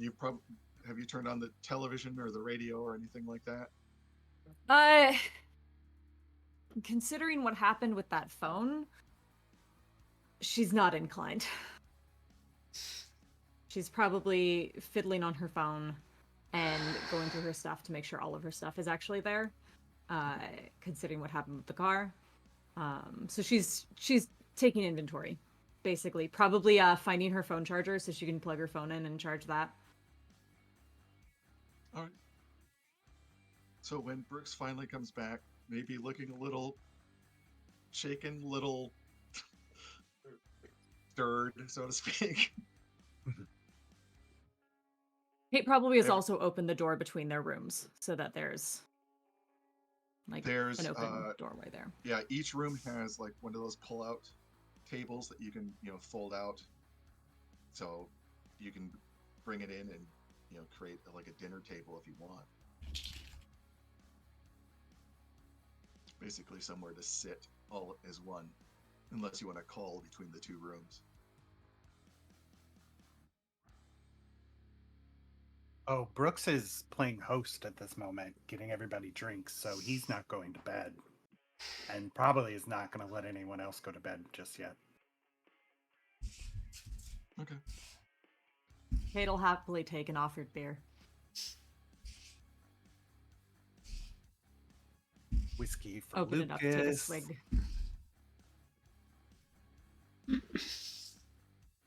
have you turned on the television or the radio or anything like that? Considering what happened with that phone, she's not inclined. She's probably fiddling on her phone and going through her stuff to make sure all of her stuff is actually there, considering what happened with the car. So she's taking inventory, basically. Probably finding her phone charger so she can plug her phone in and charge that. All right. So when Brooks finally comes back, maybe looking a little shaken, little stirred, so to speak. Kate probably has also opened the door between their rooms so that there's an open doorway there. Yeah, each room has like one of those pull-out tables that you can, fold out. So you can bring it in and, create like a dinner table if you want. Basically somewhere to sit all as one, unless you want to call between the two rooms. Oh, Brooks is playing host at this moment, getting everybody drinks, so he's not going to bed. And probably is not going to let anyone else go to bed just yet. Okay. Kate'll happily take an offered beer. Whiskey for Open Lucas. it up, take a swig.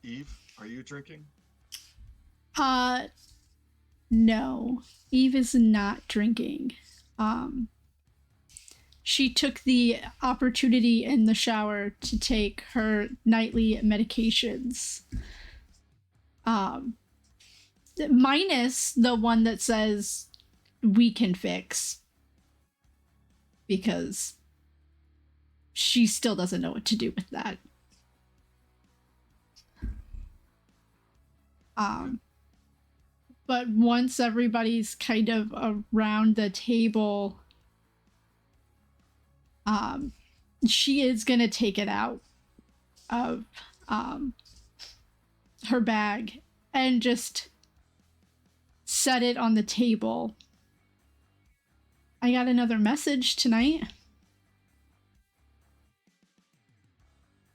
Eve, are you drinking? No. Eve is not drinking. She took the opportunity in the shower to take her nightly medications. Minus the one that says we can fix. Because she still doesn't know what to do with that. But once everybody's kind of around the table, she is gonna take it out of her bag and just set it on the table. I got another message tonight.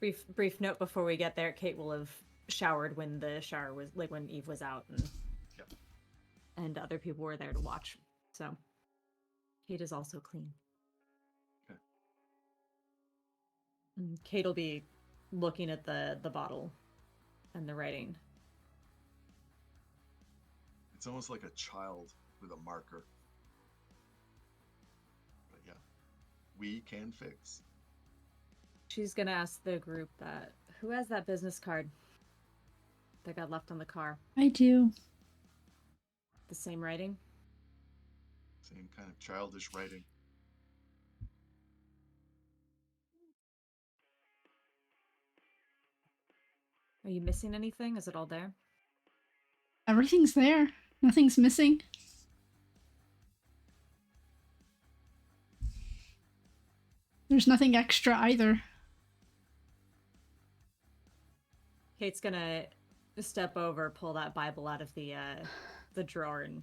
Brief note before we get there. Kate will have showered when the shower was when Eve was out, and other people were there to watch. So Kate is also clean. Okay. And Kate will be looking at the bottle and the writing. It's almost like a child with a marker. But yeah, we can fix. She's gonna ask the group who has that business card that got left on the car. I do. The same writing? Same kind of childish writing. Are you missing anything? Is it all there? Everything's there. Nothing's missing. There's nothing extra either. Kate's gonna step over, pull that Bible out of the drawer, and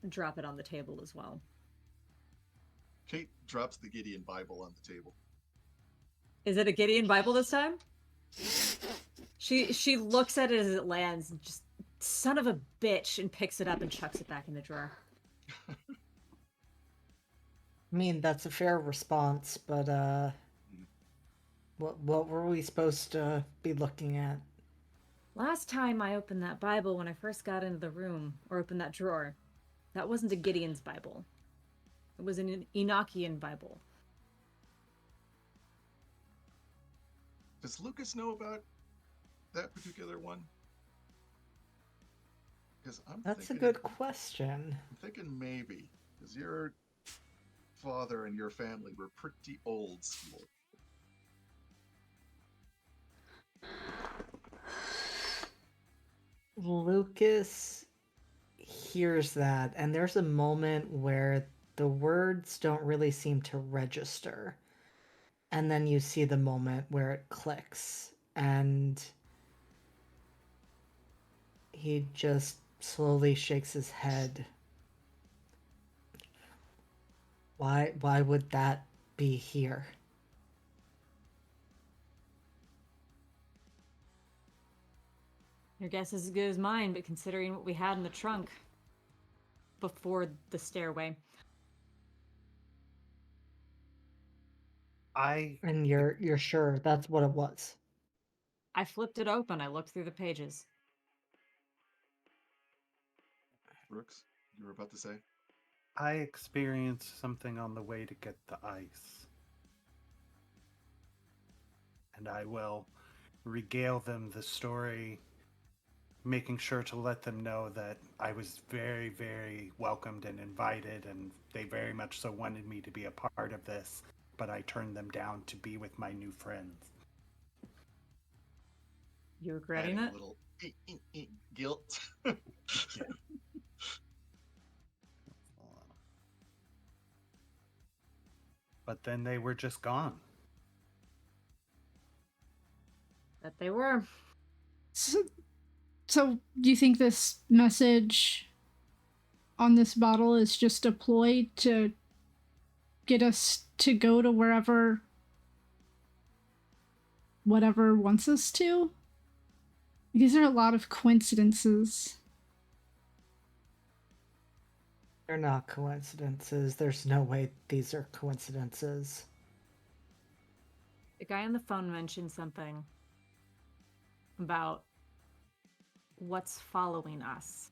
drop it on the table as well. Kate drops the Gideon Bible on the table. Is it a Gideon Bible this time? She looks at it as it lands and just, son of a bitch, and picks it up and chucks it back in the drawer. I mean, that's a fair response, but what were we supposed to be looking at? Last time I opened that Bible when I first got into the room, or opened that drawer, that wasn't a Gideon's Bible. It was an Enochian Bible. Does Lucas know about that particular one? Because That's a good question. I'm thinking maybe, because your father and your family were pretty old school. Lucas hears that, and there's a moment where the words don't really seem to register. And then you see the moment where it clicks, and he just slowly shakes his head. Why would that be here? Your guess is as good as mine, but considering what we had in the trunk before the stairway. And you're sure that's what it was? I flipped it open. I looked through the pages. Brooks, you were about to say? I experienced something on the way to get the ice. And I will regale them the story, making sure to let them know that I was very, very welcomed and invited, and they very much so wanted me to be a part of this, but I turned them down to be with my new friends. You regretting Adding it? a little guilt. Yeah. But then they were just gone. That they were. So do you think this message on this bottle is just a ploy to get us to go to whatever wants us to? These are a lot of coincidences. They're not coincidences. There's no way these are coincidences. The guy on the phone mentioned something about what's following us.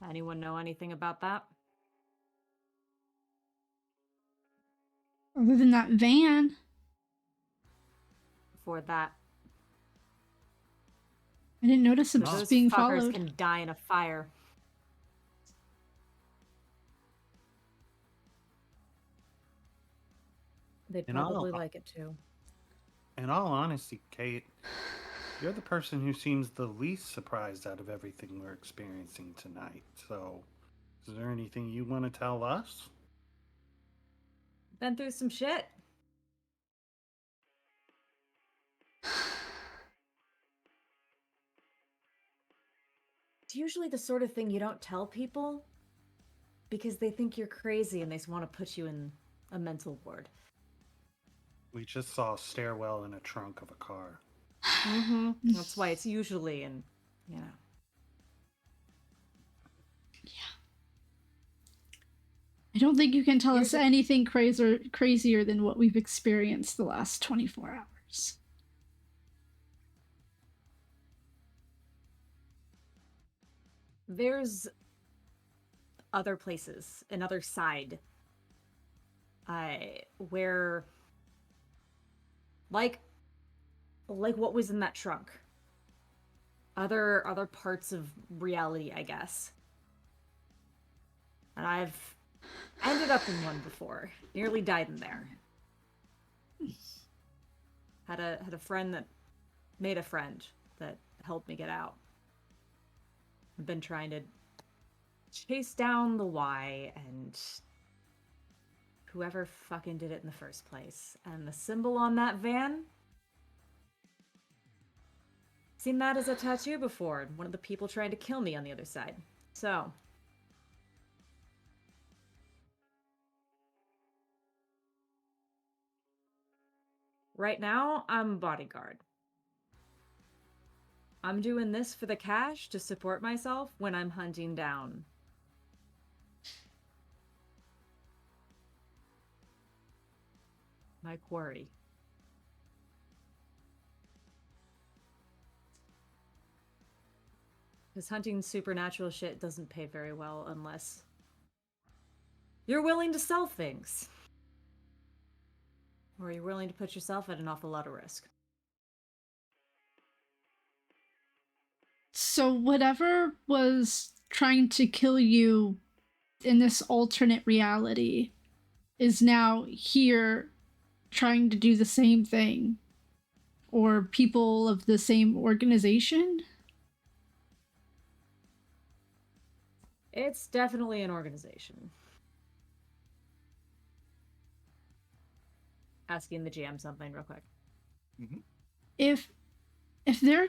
Anyone know anything about that? Other than that van. Before that, I didn't notice it No. was those being fuckers followed. can die in a fire. They'd In all- probably like it too. In all honesty, Kate, you're the person who seems the least surprised out of everything we're experiencing tonight. So, is there anything you want to tell us? Been through some shit. It's usually the sort of thing you don't tell people because they think you're crazy and they just want to put you in a mental ward. We just saw a stairwell in a trunk of a car. Mm-hmm. That's why it's usually in, you know. I don't think you can tell us Here's a- anything crazier than what we've experienced the last 24 hours. There's other places, another side, where, like what was in that trunk. Other parts of reality, I guess. And I've ended up in one before. Nearly died in there. Had a friend that made a friend that helped me get out. I've been trying to chase down the Y and whoever fucking did it in the first place. And the symbol on that van, seen that as a tattoo before. One of the people trying to kill me on the other side. So, right now, I'm bodyguard. I'm doing this for the cash to support myself when I'm hunting down my quarry. Because hunting supernatural shit doesn't pay very well unless you're willing to sell things. Or you're willing to put yourself at an awful lot of risk. So whatever was trying to kill you in this alternate reality is now here trying to do the same thing. Or people of the same organization? It's definitely an organization. Asking the GM something real quick. Mm-hmm. If they're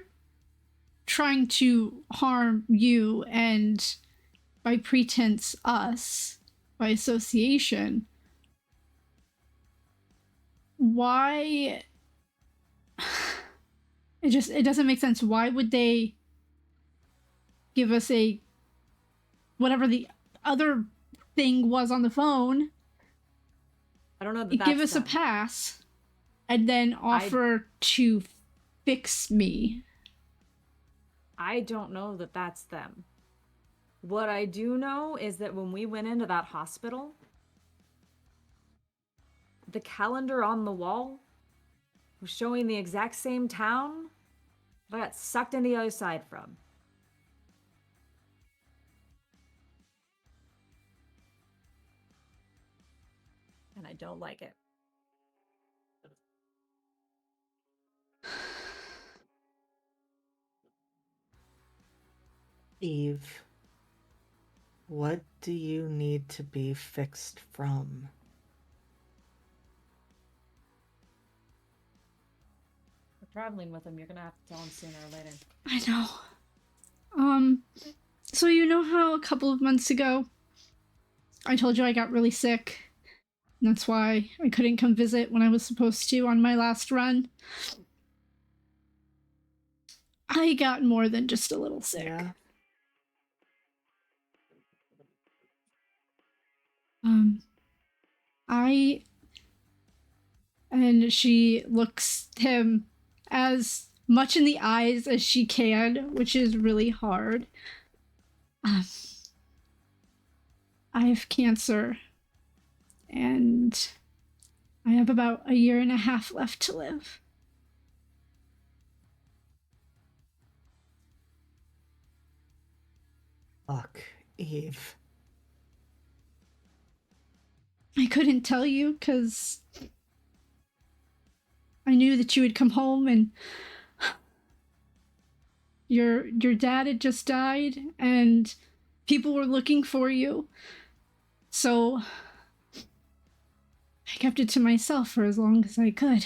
trying to harm you and by pretense us, by association, why it doesn't make sense. Why would they give us a whatever the other thing was on the phone, I don't know that give that's us a them. pass and then offer to fix me? I don't know that that's them. What I do know is that when we went into that hospital, the calendar on the wall was showing the exact same town that I got sucked into the other side from. And I don't like it. Eve, what do you need to be fixed from? We're traveling with him. You're gonna have to tell him sooner or later. I know. So you know how a couple of months ago I told you I got really sick? And that's why I couldn't come visit when I was supposed to on my last run. I got more than just a little sick. Yeah. And she looks him as much in the eyes as she can, which is really hard. I have cancer, and I have about 1.5 years left to live. Fuck, Eve. I couldn't tell you because I knew that you would come home and your dad had just died and people were looking for you. So I kept it to myself for as long as I could.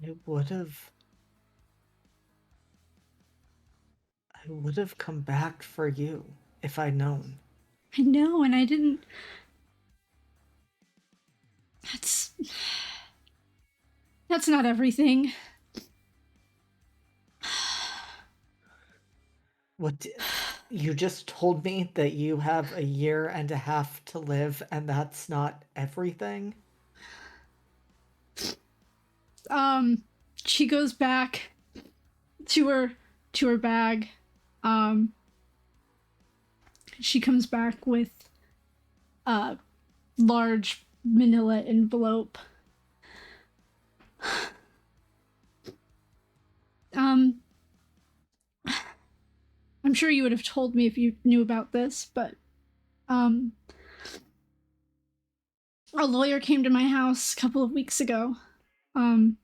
I would have come back for you if I'd known. I know, and I didn't. That's not everything. What? You just told me that you have 1.5 years to live, and that's not everything? She goes back to her bag. She comes back with a large manila envelope. I'm sure you would have told me if you knew about this, but a lawyer came to my house a couple of weeks ago. And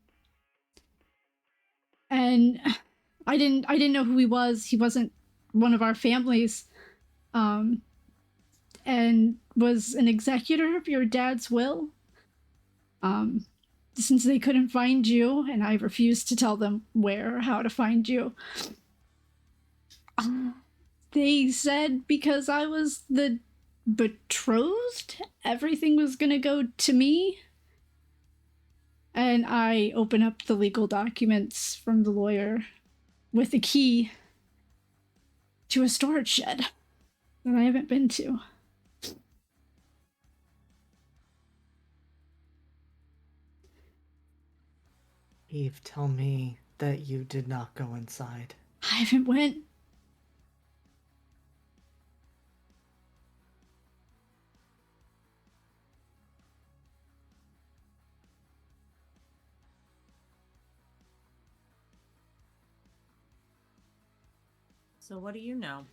I didn't know who he was. He wasn't one of our families. And was an executor of your dad's will. Since they couldn't find you, and I refused to tell them where or how to find you, they said because I was the betrothed, everything was gonna go to me. And I open up the legal documents from the lawyer with a key to a storage shed that I haven't been to. Eve, tell me that you did not go inside. I haven't went. So what do you know?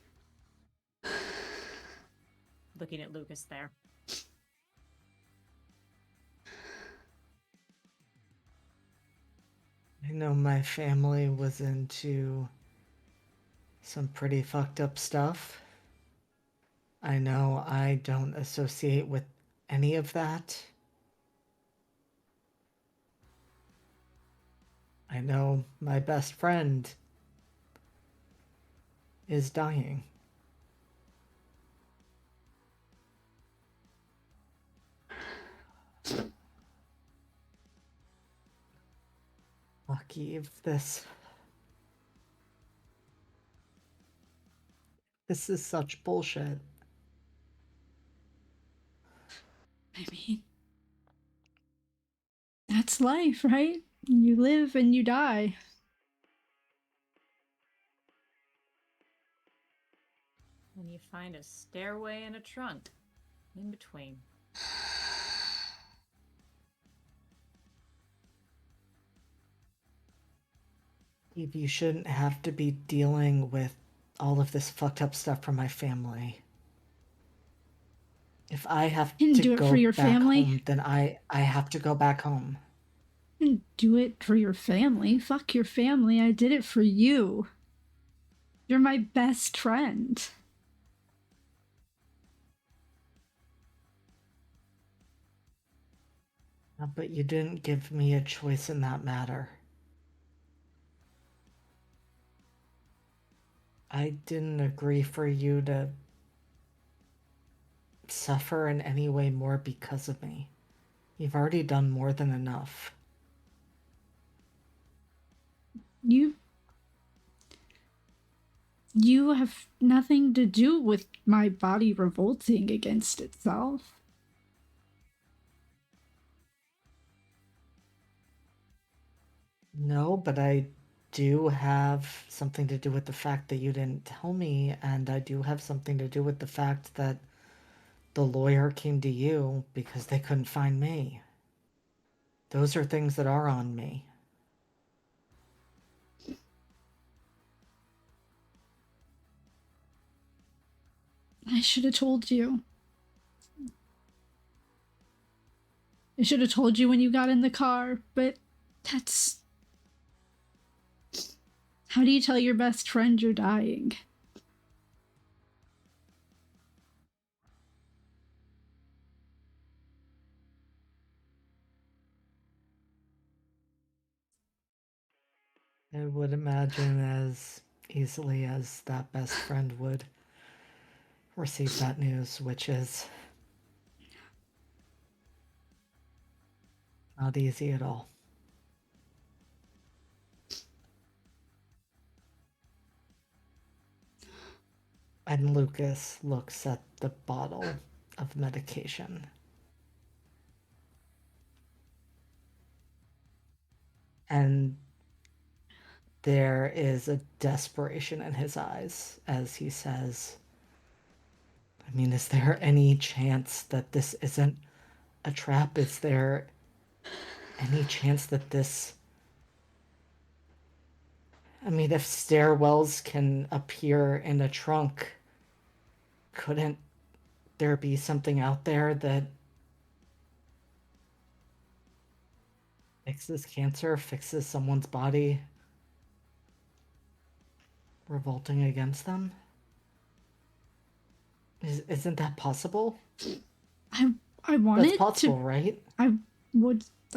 Looking at Lucas there. I know my family was into some pretty fucked up stuff. I know I don't associate with any of that. I know my best friend is dying. Fuck Eve, this is such bullshit. I mean, that's life, right? You live and you die. And you find a stairway and a trunk in between. Eve, you shouldn't have to be dealing with all of this fucked up stuff from my family. If I have Didn't to do it go for your back family. home, then I have to go back home. Didn't do it for your family. Fuck your family. I did it for you. You're my best friend. But you didn't give me a choice in that matter. I didn't agree for you to suffer in any way more because of me. You've already done more than enough. You have nothing to do with my body revolting against itself. No, but I do have something to do with the fact that you didn't tell me, and I do have something to do with the fact that the lawyer came to you because they couldn't find me. Those are things that are on me. I should have told you. I should have told you when you got in the car, but that's... How do you tell your best friend you're dying? I would imagine as easily as that best friend would receive that news, which is not easy at all. And Lucas looks at the bottle of medication. And there is a desperation in his eyes as he says, I mean, is there any chance that this isn't a trap? Is there any chance that this... I mean, if stairwells can appear in a trunk, couldn't there be something out there that fixes cancer, fixes someone's body, revolting against them? Isn't that possible? I want That's it possible, to. right? I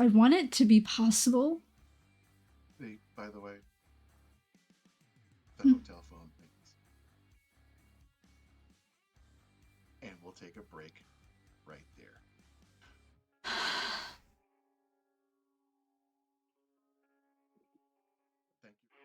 want it to be possible. Hey, by the way, the Hmm. hotel phone rings. And we'll take a break right there. Thank you.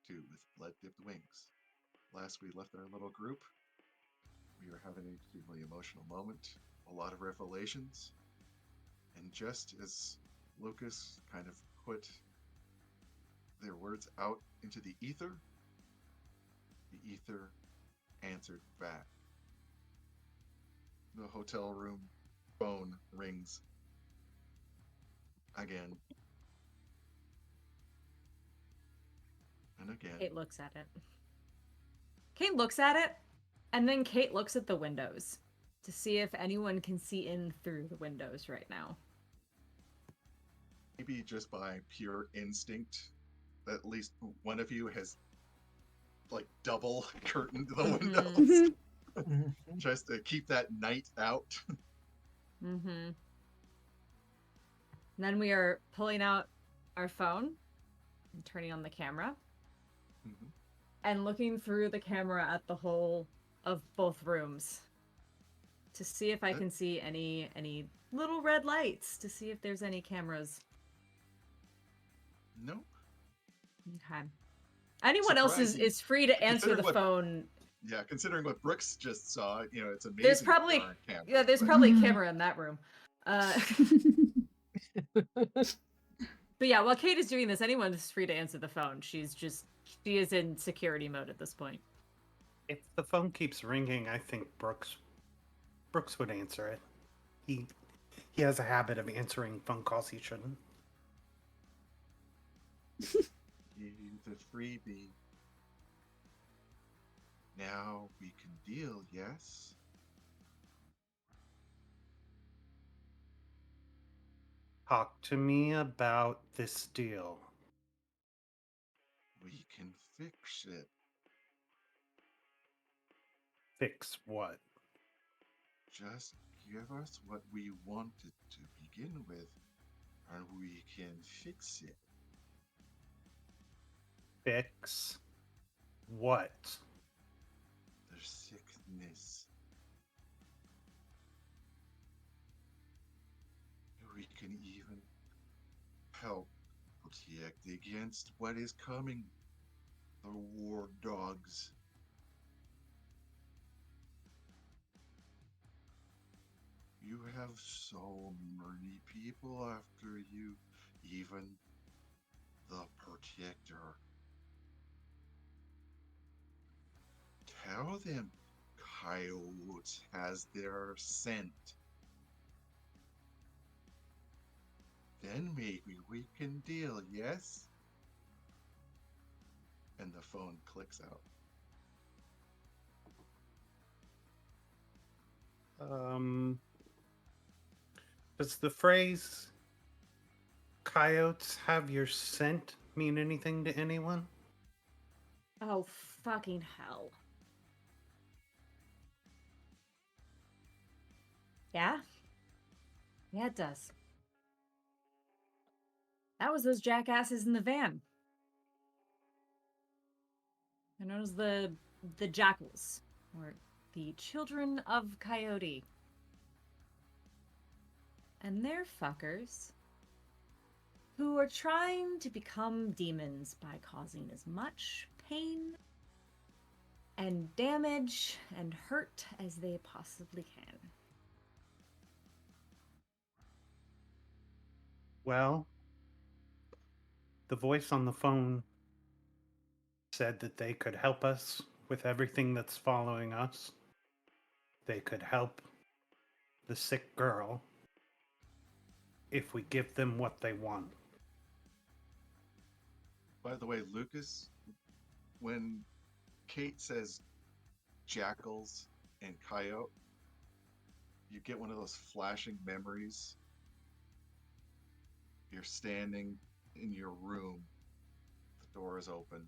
2 with blood-dipped wings. Last we left our little group, we were having an extremely emotional moment, a lot of revelations, and just as Lucas kind of put their words out into the ether answered back. The hotel room phone rings again. And again. Kate looks at it. Kate looks at it, and then Kate looks at the windows to see if anyone can see in through the windows right now. Maybe just by pure instinct, at least one of you has like double curtained the windows just to keep that night out. Mm-hmm. Then we are pulling out our phone and turning on the camera and looking through the camera at the whole of both rooms to see if I can see any little red lights, to see if there's any cameras. Nope. Okay. Anyone else is free to answer the phone. Yeah, considering what Brooks just saw, it's amazing. There's probably probably a camera in that room. But yeah, while Kate is doing this, anyone is free to answer the phone. She is in security mode at this point. If the phone keeps ringing, I think Brooks would answer it. He has a habit of answering phone calls he shouldn't. The freebie. Now we can deal, yes? Talk to me about this deal. We can fix it. Fix what? Just give us what we wanted to begin with, and we can fix it. Fix what? The sickness. We can even help protect against what is coming. The war dogs. You have so many people after you, even the protector. Tell them KULT has their scent. Then maybe we can deal, yes? And the phone clicks out. Does the phrase "coyotes have your scent" mean anything to anyone? Oh, fucking hell. Yeah? Yeah, it does. That was those jackasses in the van. They're known as the Jackals, or the Children of Coyote. And they're fuckers who are trying to become demons by causing as much pain and damage and hurt as they possibly can. Well, the voice on the phone said that they could help us with everything that's following us. They could help the sick girl if we give them what they want. By the way, Lucas, when Kate says jackals and coyote, you get one of those flashing memories. You're standing in your room, the door is open.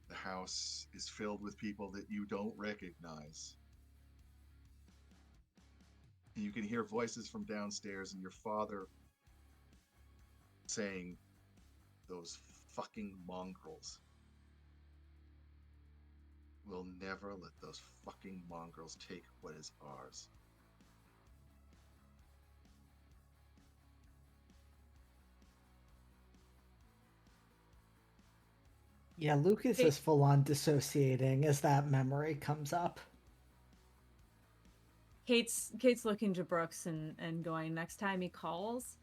The house is filled with people that you don't recognize. And you can hear voices from downstairs and your father saying, "Those fucking mongrels. We'll never let those fucking mongrels take what is ours." Yeah, Lucas Hey. is full on dissociating as that memory comes up. Kate's looking to Brooks and going, next time he calls,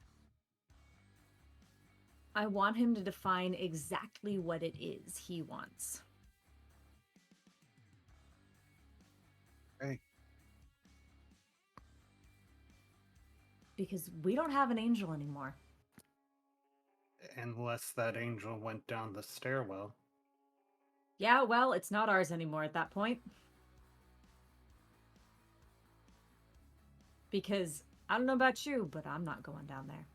I want him to define exactly what it is he wants. Hey, Because we don't have an angel anymore. unless that angel went down the stairwell. Yeah, well, it's not ours anymore at that point. Because I don't know about you, but I'm not going down there.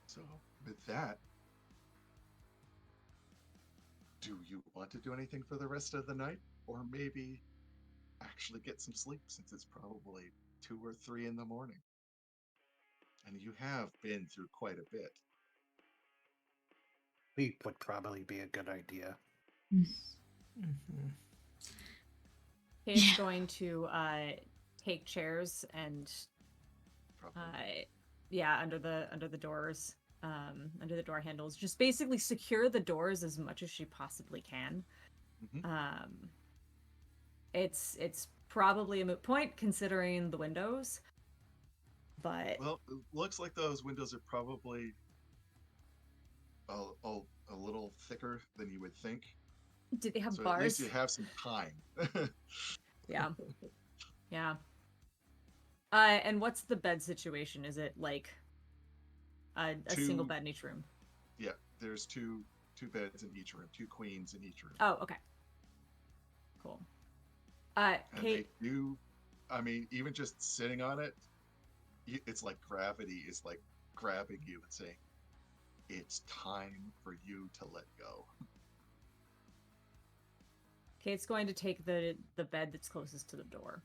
So, with that, do you want to do anything for the rest of the night? Or maybe actually get some sleep since it's probably 2 or 3 in the morning? And you have been through quite a bit. Sleep would probably be a good idea. Mm-hmm. Kate's Yeah. going to take chairs and Probably. under the doors, under the door handles, just basically secure the doors as much as she possibly can. Mhm. It's probably a moot point considering the windows, but Well, it looks like those windows are probably a little thicker than you would think. do they have So at least bars? you have some time. Yeah, yeah. And what's the bed situation? Is it like a single Two, bed in each room? yeah, there's two beds in each room, two queens in each room. Oh, okay. Cool. And Kate, they do, I mean, even just sitting on it, it's like gravity is like grabbing you and saying, it's time for you to let go. Kate's going to take the bed that's closest to the door.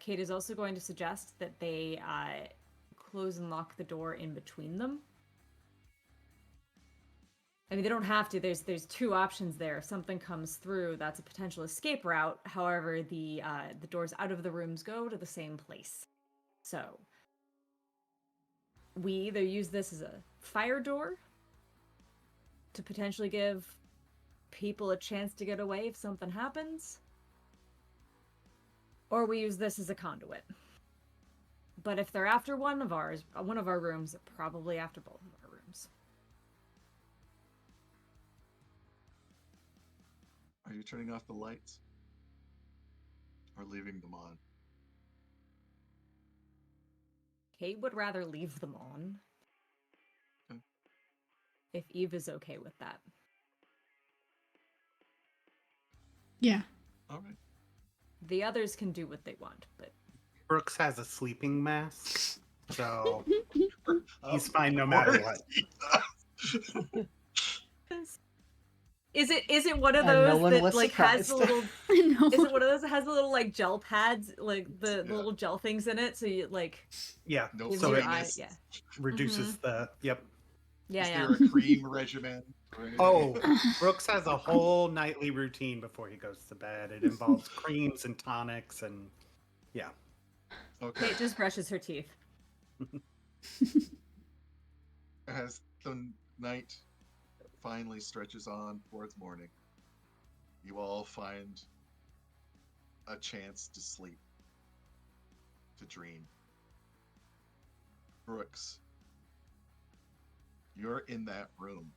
Kate is also going to suggest that they close and lock the door in between them. I mean, they don't have to. There's two options there. If something comes through, that's a potential escape route. However, the doors out of the rooms go to the same place. So we either use this as a fire door to potentially give people a chance to get away if something happens, or we use this as a conduit. But if they're after one of our rooms, they're probably after both of our rooms. Are you turning off the lights or leaving them on? Kate would rather leave them on. Okay. If Eve is okay with that. Yeah. All right. The others can do what they want, but Brooks has a sleeping mask, so he's Of fine no matter course what. he does. is it one of And no those one that was like has the surprised. little I know. is it one of those that has the little like gel pads, like the Yeah. little gel things in it, so you like Yeah, No gives so your it eye creaminess. reduces the. Yep. yeah Is yeah. there a cream regimen or anything? Oh, Brooks has a whole nightly routine before he goes to bed. It involves creams and tonics, and yeah. Okay. Kate just brushes her teeth. As the night finally stretches on towards morning, you all find a chance to sleep, to dream. Brooks, you're in that room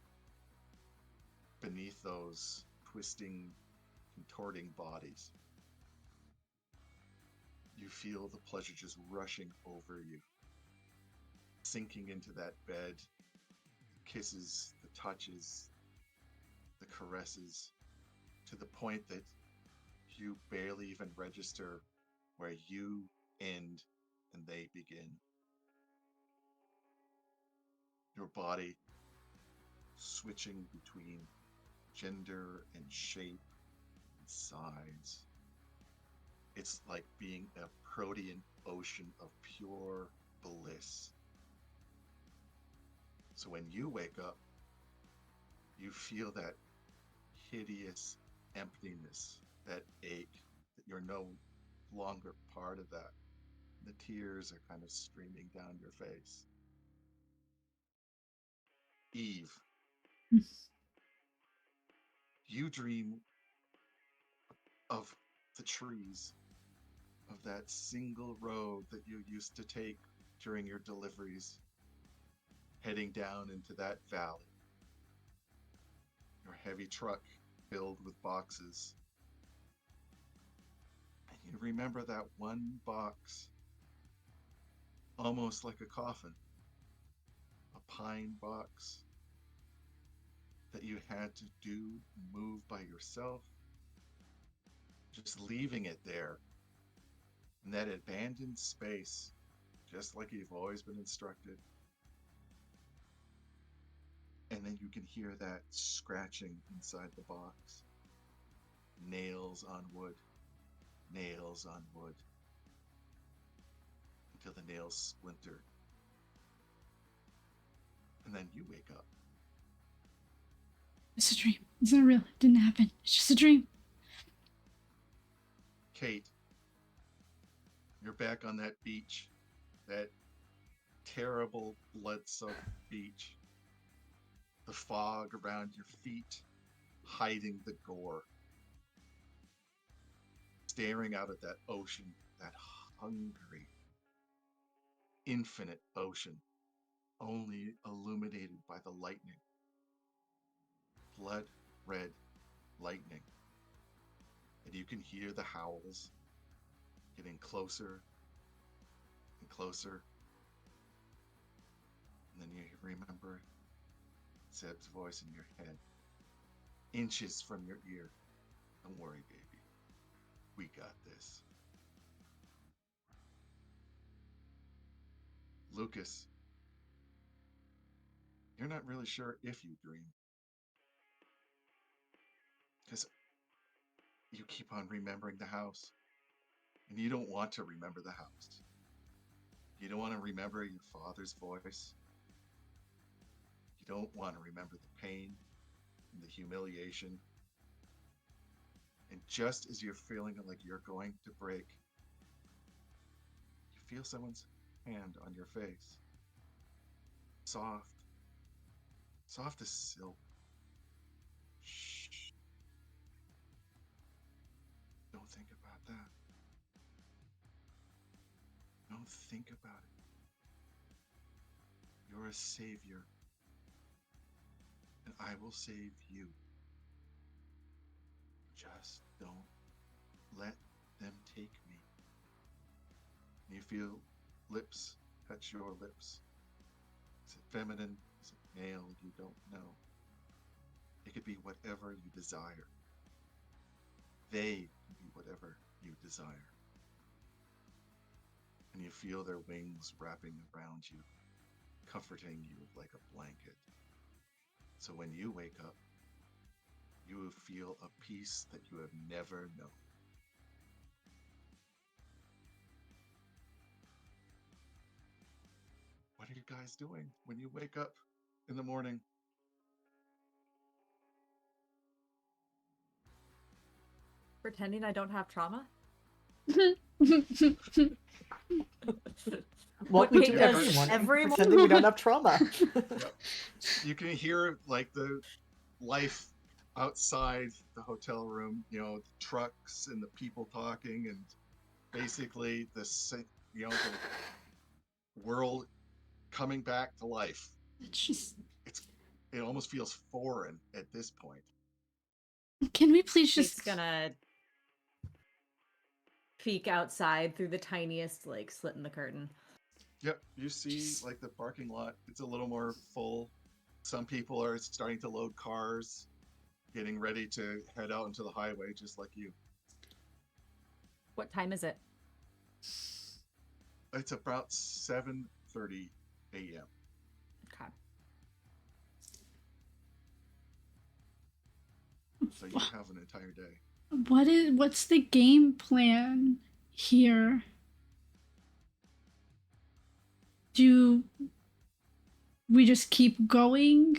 beneath those twisting, contorting bodies. You feel the pleasure just rushing over you, sinking into that bed, the kisses, the touches, the caresses, to the point that you barely even register where you end and they begin. Your body switching between gender and shape and size. It's like being a protean ocean of pure bliss. So when you wake up, you feel that hideous emptiness, that ache that you're no longer part of that. The tears are kind of streaming down your face. Eve, you dream of the trees, of that single road that you used to take during your deliveries, heading down into that valley. Your heavy truck filled with boxes. And you remember that one box, almost like a coffin, a pine box that you had to move by yourself, just leaving it there in that abandoned space, just like you've always been instructed. And then you can hear that scratching inside the box. Nails on wood, nails on wood, until the nails splinter. And then you wake up. It's a dream. It's not real. It didn't happen. It's just a dream. Kate, you're back on that beach, that terrible blood-soaked beach. The fog around your feet, hiding the gore. Staring out at that ocean, that hungry, infinite ocean, only illuminated by the lightning. Blood red lightning. And you can hear the howls getting closer and closer. And then you remember Zeb's voice in your head, inches from your ear. Don't worry, baby. We got this. Lucas, you're not really sure if you dream. Because you keep on remembering the house. And you don't want to remember the house. You don't want to remember your father's voice. You don't want to remember the pain and the humiliation. And just as you're feeling like you're going to break, you feel someone's hand on your face. Soft. Soft as silk. Shh. Don't think about that. Don't think about it. You're a savior. And I will save you. Just don't let them take me. And you feel lips touch your lips. Is it feminine? Is it male? You don't know. It could be whatever you desire. They can be whatever you desire. And you feel their wings wrapping around you, comforting you like a blanket. So when you wake up, you will feel a peace that you have never known. What are you guys doing when you wake up in the morning? Pretending I don't have trauma? What we Kate do does everyone, every pretending we don't have trauma. Yep. You can hear like the life outside the hotel room, you know, the trucks and the people talking, and basically the world coming back to life. It's just. It almost feels foreign at this point. Can we please Kate's just. gonna peek outside through the tiniest like slit in the curtain. Yep, you see like the parking lot, it's a little more full. Some people are starting to load cars, getting ready to head out into the highway just like you. What time is it? It's about 7:30 a.m. Okay. Oh, So you have an entire day. What's the game plan here? Do we just keep going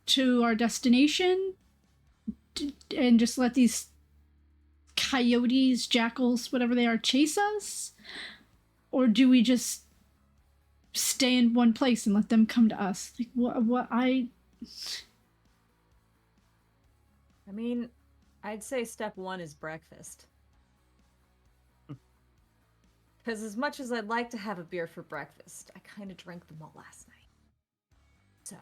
to our destination and just let these coyotes, jackals, whatever they are, chase us? Or do we just stay in one place and let them come to us? Like, I mean, I'd say step one is breakfast. Because as much as I'd like to have a beer for breakfast, I kind of drank them all last night. So,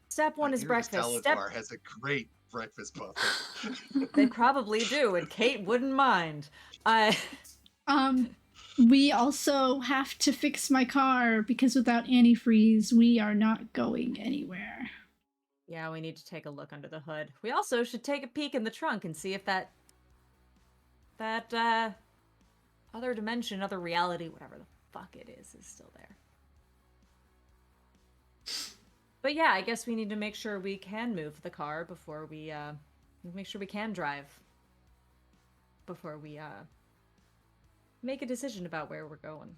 step one is breakfast. Salad bar has a great breakfast buffet. They probably do, and Kate wouldn't mind. We also have to fix my car because without antifreeze, we are not going anywhere. Yeah, we need to take a look under the hood. We also should take a peek in the trunk and see if that other dimension, other reality, whatever the fuck it is still there. But yeah, I guess we need to make sure we can move the car before we make sure we can drive before we make a decision about where we're going.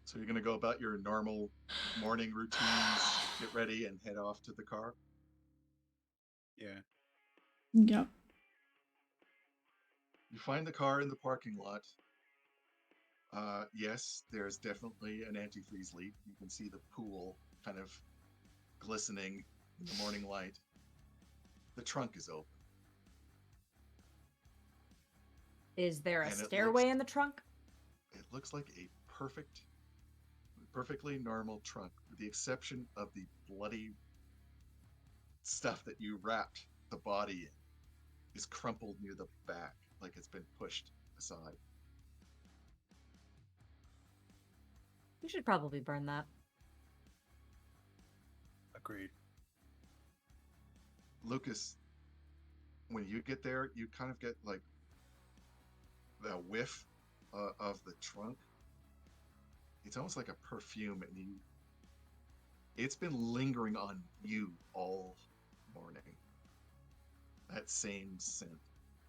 So you're going to go about your normal morning routines, get ready, and head off to the car? Yeah. Yep. You find the car in the parking lot. Yes, there's definitely an antifreeze leak. You can see the pool kind of glistening in the morning light. The trunk is open. Is there a And stairway in the trunk? It looks like a perfectly normal trunk, with the exception of the bloody stuff that you wrapped the body in is crumpled near the back, like it's been pushed aside. We should probably burn that. Agreed. Lucas, when you get there, you kind of get like the whiff of the trunk. It's almost like a perfume, and it's been lingering on you all morning. That same scent,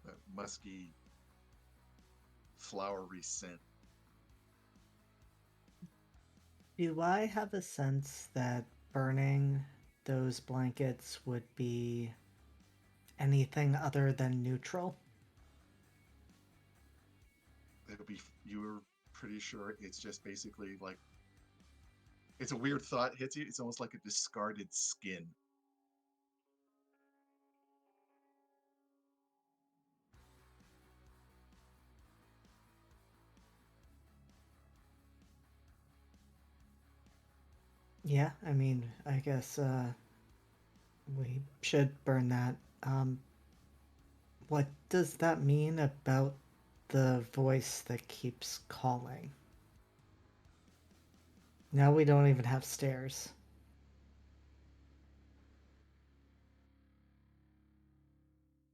that musky, flowery scent. Do I have a sense that burning those blankets would be anything other than neutral? You're pretty sure it's just basically like, it's a weird thought hits you. It's almost like a discarded skin. Yeah, I mean, I guess we should burn that. What does that mean about the voice that keeps calling? Now we don't even have stairs.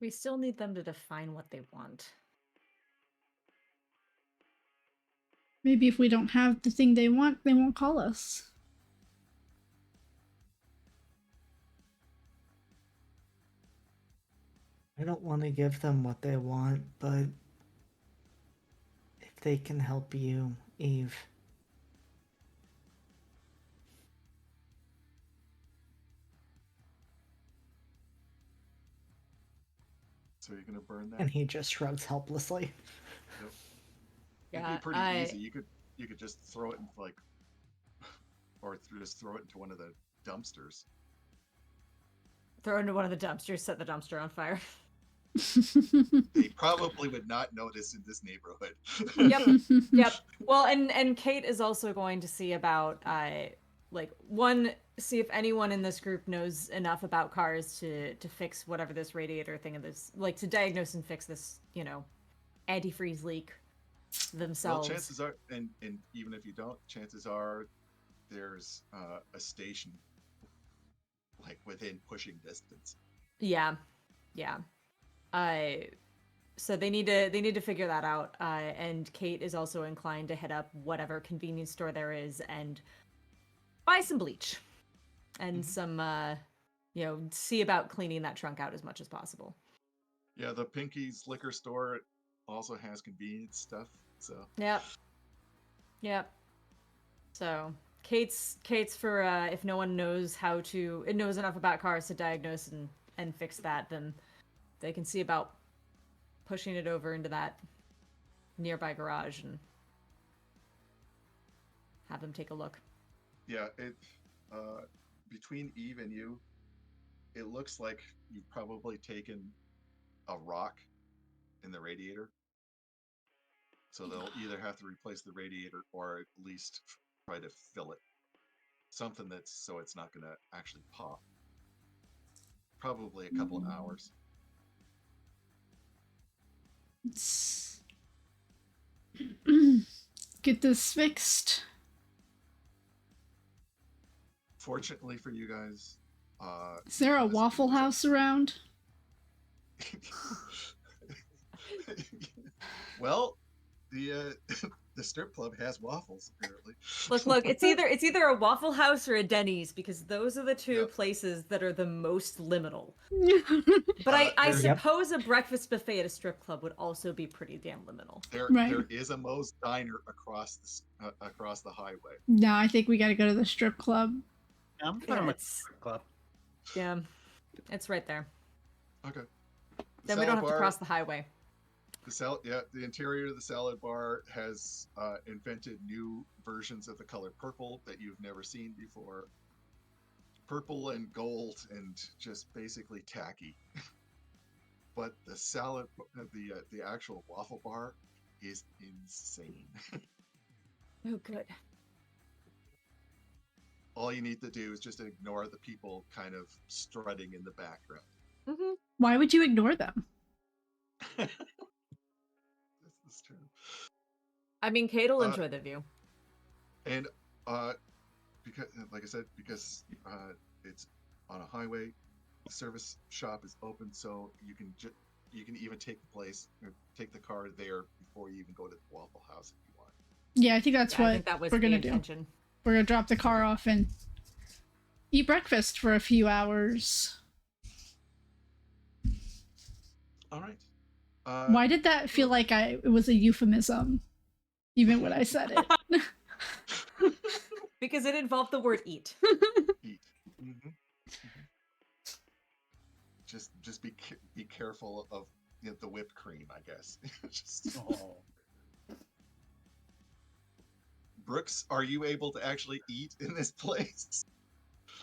We still need them to define what they want. Maybe if we don't have the thing they want, they won't call us. I don't want to give them what they want, but if they can help you, Eve. So you're gonna burn that? And he just shrugs helplessly. Yep. Yeah, It'd be pretty easy. You could just throw it in like, or just throw it into one of the dumpsters. Throw into one of the dumpsters, set the dumpster on fire. They probably would not notice in this neighborhood. Yep. Well, and Kate is also going to see about see if anyone in this group knows enough about cars to fix whatever this radiator thing of this, like to diagnose and fix this, antifreeze leak themselves. Well, chances are, and even if you don't, chances are there's a station like within pushing distance. Yeah. So they need to figure that out. And Kate is also inclined to hit up whatever convenience store there is and buy some bleach and some, see about cleaning that trunk out as much as possible. Yeah, the Pinky's liquor store also has convenience stuff. So. Yep. So Kate's for if no one knows enough about cars to diagnose and fix that, then they can see about pushing it over into that nearby garage and have them take a look. Yeah, between Eve and you, it looks like you've probably taken a rock in the radiator. So they'll either have to replace the radiator or at least try to fill it. Something that's so it's not going to actually pop. Probably a couple of hours. Let's get this fixed. Fortunately for you guys, Is there a because it Waffle was House around? Well, the the strip club has waffles apparently. Look, it's either a Waffle House or a Denny's, because those are the two Yep. places that are the most liminal. Right. But I There- Yep. suppose a breakfast buffet at a strip club would also be pretty damn liminal. There is a Moe's Diner across the highway. No, I think we gotta go to the strip club. I'm Yeah, fine with it's- the club. Yeah, it's right there. Okay. Then we don't have to cross the highway. The interior of the salad bar has invented new versions of the color purple that you've never seen before. Purple and gold and just basically tacky. But the salad, the actual waffle bar is insane. Oh, good. All you need to do is just ignore the people kind of strutting in the background. Mm-hmm. Why would you ignore them? This is true. I mean, Kate will Uh, enjoy the view. And because, like I said, because it's on a highway, the service shop is open, so you can even take the car there before you even go to the Waffle House if you want. Yeah, I think that's I what think that was we're the gonna do. intention. We're gonna drop the car off and eat breakfast for a few hours. All right. Why did that feel like it was a euphemism, even when I said it? Because it involved the word eat. Eat. Just be careful of the whipped cream, I guess. Oh. Brooks, are you able to actually eat in this place?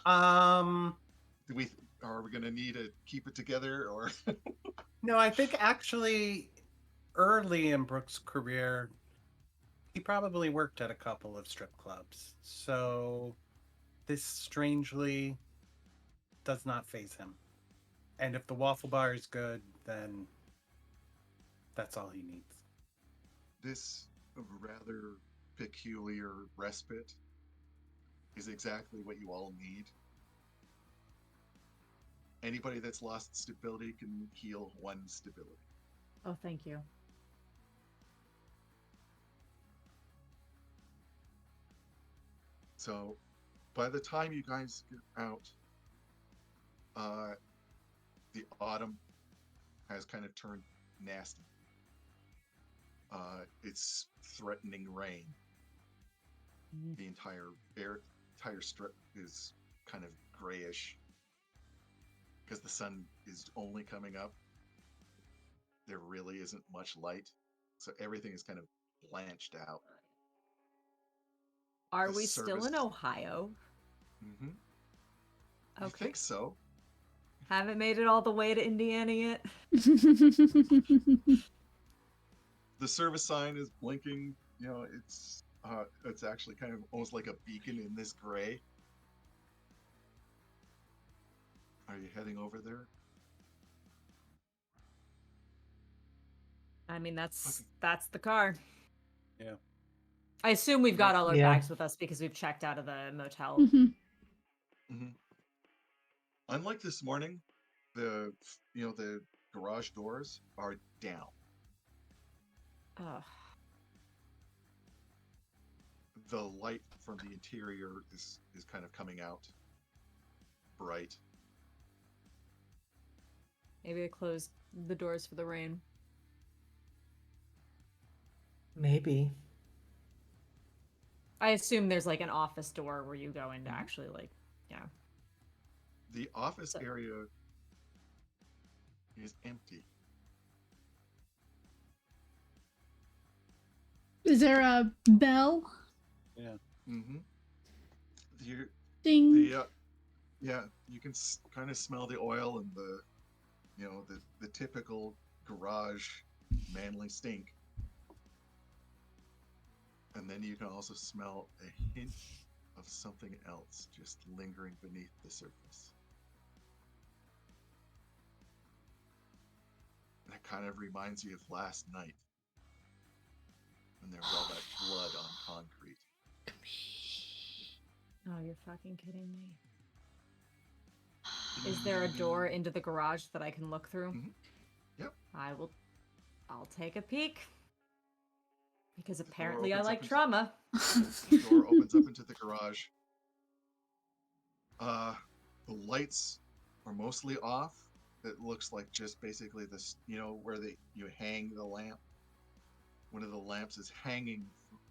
Um, Are we gonna need to keep it together or? no, I think actually early in Brooks' career, he probably worked at a couple of strip clubs. So this strangely does not faze him. And if the waffle bar is good, then that's all he needs. This rather peculiar respite is exactly what you all need. Anybody that's lost stability can heal 1 stability. Oh, thank you. So by the time you guys get out, the autumn has kind of turned nasty. It's threatening rain. The entire strip is kind of grayish because the sun is only coming up. There really isn't much light, so everything is kind of blanched out. Are The we still in service- Ohio? Mm-hmm. I Okay. think so. Haven't made it all the way to Indiana yet. The service sign is blinking. It's actually kind of almost like a beacon in this gray. Are you heading over there? I mean, that's Okay. the car. Yeah. I assume we've got all our Yeah. bags with us because we've checked out of the motel. Mhm. Mm-hmm. Unlike this morning, the garage doors are down. Ugh. The light from the interior is kind of coming out bright. Maybe I closed the doors for the rain. Maybe. I assume there's like an office door where you go in to Mhm. actually yeah. The office So- area is empty. Is there a bell? Yeah. Mm-hmm. Ding. Yeah, you can kind of smell the oil and the typical garage manly stink. And then you can also smell a hint of something else just lingering beneath the surface. And it kind of reminds you of last night when there was all that blood on concrete. Oh, you're fucking kidding me. Is there a door into the garage that I can look through? Mm-hmm. Yep. I'll take a peek. Because The door apparently I opens up like into- trauma. The door opens up into the garage. The lights are mostly off. It looks like just basically this, where you hang the lamp. One of the lamps is hanging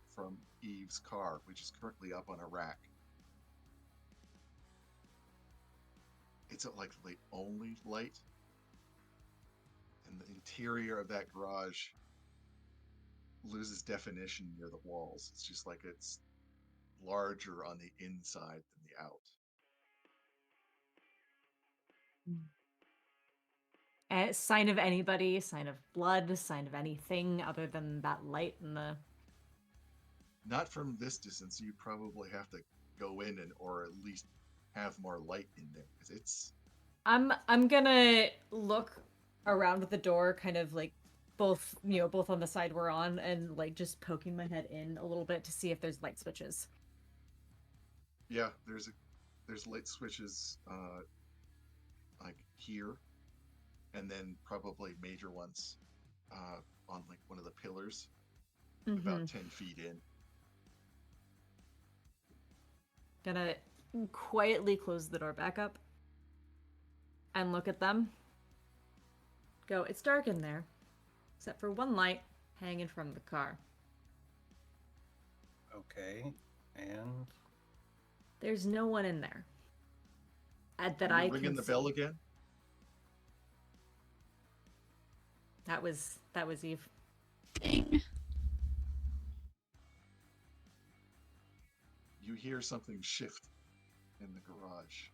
from Eve's car, which is currently up on a rack. It's like the only light, and the interior of that garage loses definition near the walls. It's just like it's larger on the inside than the out. Sign of anybody, sign of blood, sign of anything other than that light in the... Not from this distance. You probably have to go in or at least have more light in there, because it's... I'm gonna look around the door, kind of like both on the side we're on, and like just poking my head in a little bit to see if there's light switches. Yeah, there's light switches like here, and then probably major ones on like one of the pillars, about 10 feet in. Gonna quietly close the door back up and look at them. Go, it's dark in there, except for one light hanging from the car. Okay, and There's no one in there. That You're I ringing can the see. bell again. That was Eve. Ding. You hear something shift in the garage.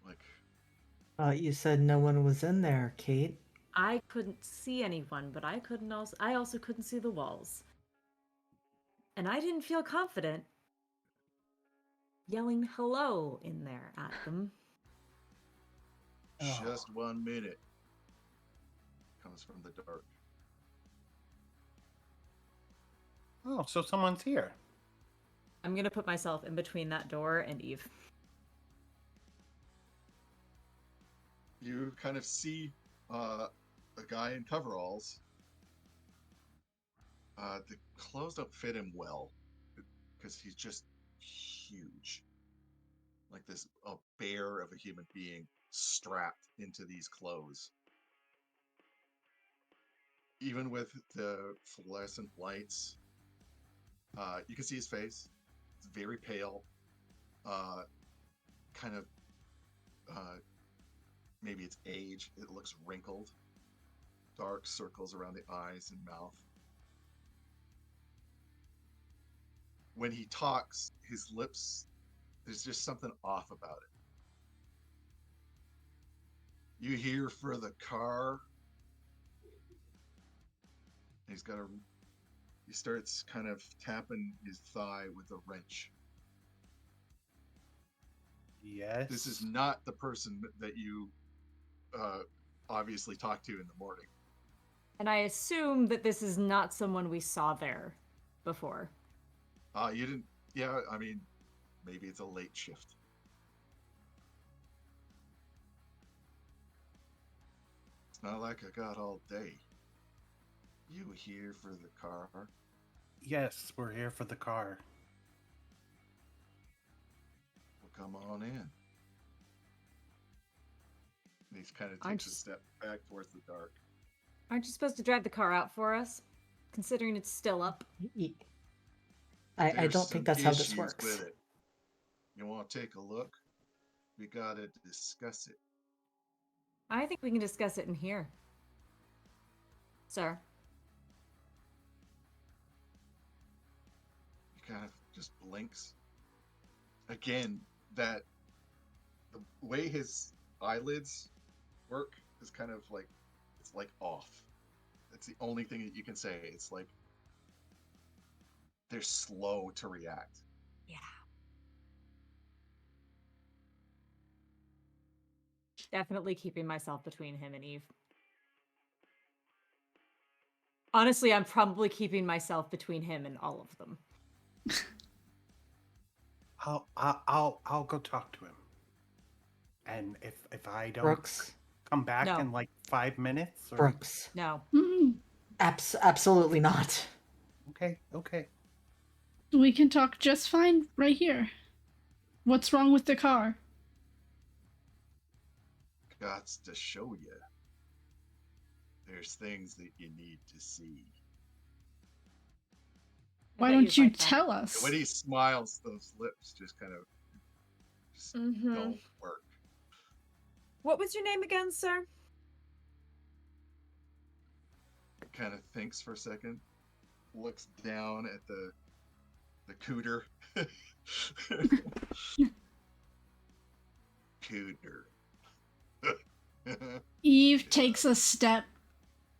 Like, You said no one was in there, Kate. I couldn't see anyone, but I also couldn't see the walls. And I didn't feel confident yelling hello in there at them. just 1 minute. Comes from the dark. oh, so someone's here. I'm gonna put myself in between that door and Eve. You kind of see a guy in coveralls. The clothes don't fit him well because he's just huge, like this a bear of a human being strapped into these clothes. Even with the fluorescent lights, you can see his face. It's very pale, kind of maybe it's age. It looks wrinkled, dark circles around the eyes and mouth. When he talks, his lips, there's just something off about it. You hear for the car. He starts kind of tapping his thigh with a wrench. Yes. This is not the person that you obviously talked to in the morning. And I assume that this is not someone we saw there before. You didn't. Yeah, I mean, maybe it's a late shift. It's not like I got all day. You here for the car? Yes, we're here for the car. Well, come on in. And he kind of Aren't takes a you- step back towards the dark. Aren't you supposed to drive the car out for us? Considering it's still up. I There's don't think some that's how this issues works. with it. You want to take a look? We gotta discuss it. I think we can discuss it in here. Sir. He kind of just blinks. Again, the way his eyelids work is kind of like, it's like off. That's the only thing that you can say. It's like they're slow to react. Yeah. Definitely keeping myself between him and Eve. Honestly, I'm probably keeping myself between him and all of them. I'll go talk to him. And if I don't Brooks. come back No. in like 5 minutes, or Brooks. No. Mm, Absolutely not. okay. we can talk just fine right here. What's wrong with the car? Gots to show you. There's things that you need to see. Why bet don't you'd you like that. tell And us? when he smiles, those lips just kind of just Mhm. don't work. What was your name again, sir? Kind of thinks for a second, looks down at the cooter. Cooter. Eve takes a step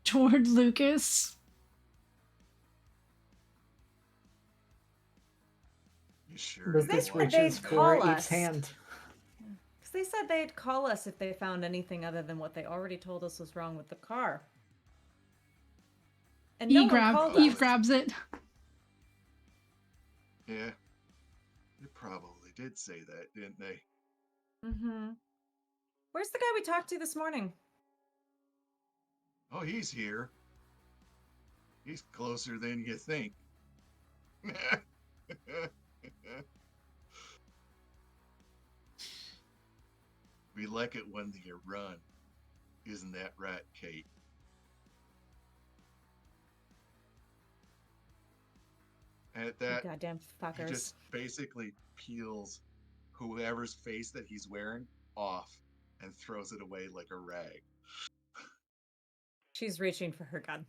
toward Lucas. You sure? Lucas said reaches they'd for call Eve's us. hand. Because they said they'd call us if they found anything other than what they already told us was wrong with the car. And no one called Eve us. grabs it. Yeah. They probably did say that, didn't they? Mm-hmm. Where's the guy we talked to this morning? Oh, he's here. He's closer than you think. We like it when you run. Isn't that right, Kate? And at You that, goddamn he fuckers. just basically peels whoever's face that he's wearing off and throws it away like a rag. She's reaching for her gun.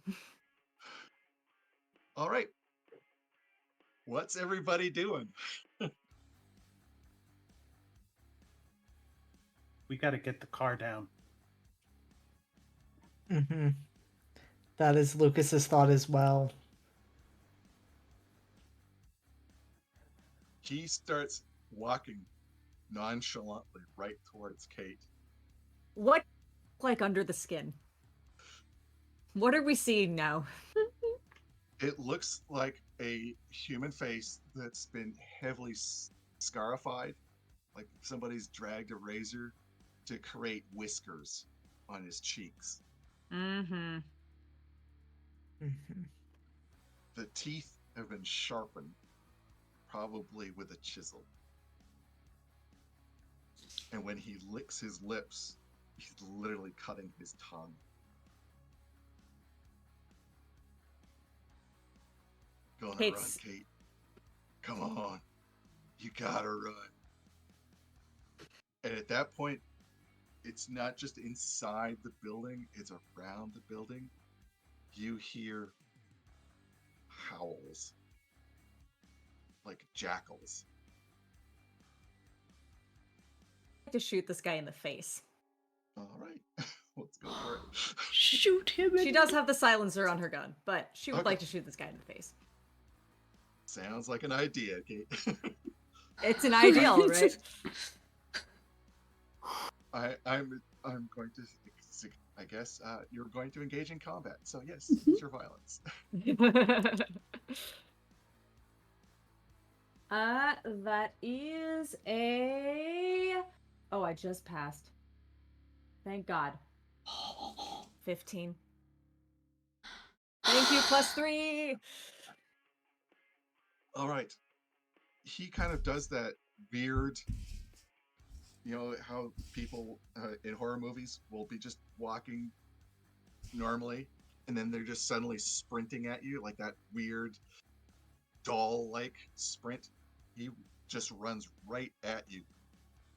All right. What's everybody doing? We got to get the car down. Mm-hmm. That is Lucas's thought as well. He starts walking nonchalantly right towards Kate. What like under the skin? What are we seeing now? It looks like a human face that's been heavily scarified, like somebody's dragged a razor to create whiskers on his cheeks. Mm-hmm. Mm-hmm. The teeth have been sharpened, probably with a chisel. And when he licks his lips, he's literally cutting his tongue. Gonna run, Kate. Come on. You gotta run. And at that point, it's not just inside the building, it's around the building. You hear howls. Like jackals. I'd like to shoot this guy in the face. All right. Let's go for it. Shoot him. She does have the silencer on her gun, but she would Okay. like to shoot this guy in the face. Sounds like an idea, Kate. It's an ideal, right? I'm going to, I guess, you're going to engage in combat. So yes, use your violence. That is a... Oh, I just passed. Thank God. 15. Thank you, +3! All right. He kind of does that weird, you know, how people in horror movies will be just walking normally, and then they're just suddenly sprinting at you, like that weird doll-like sprint. He just runs right at you.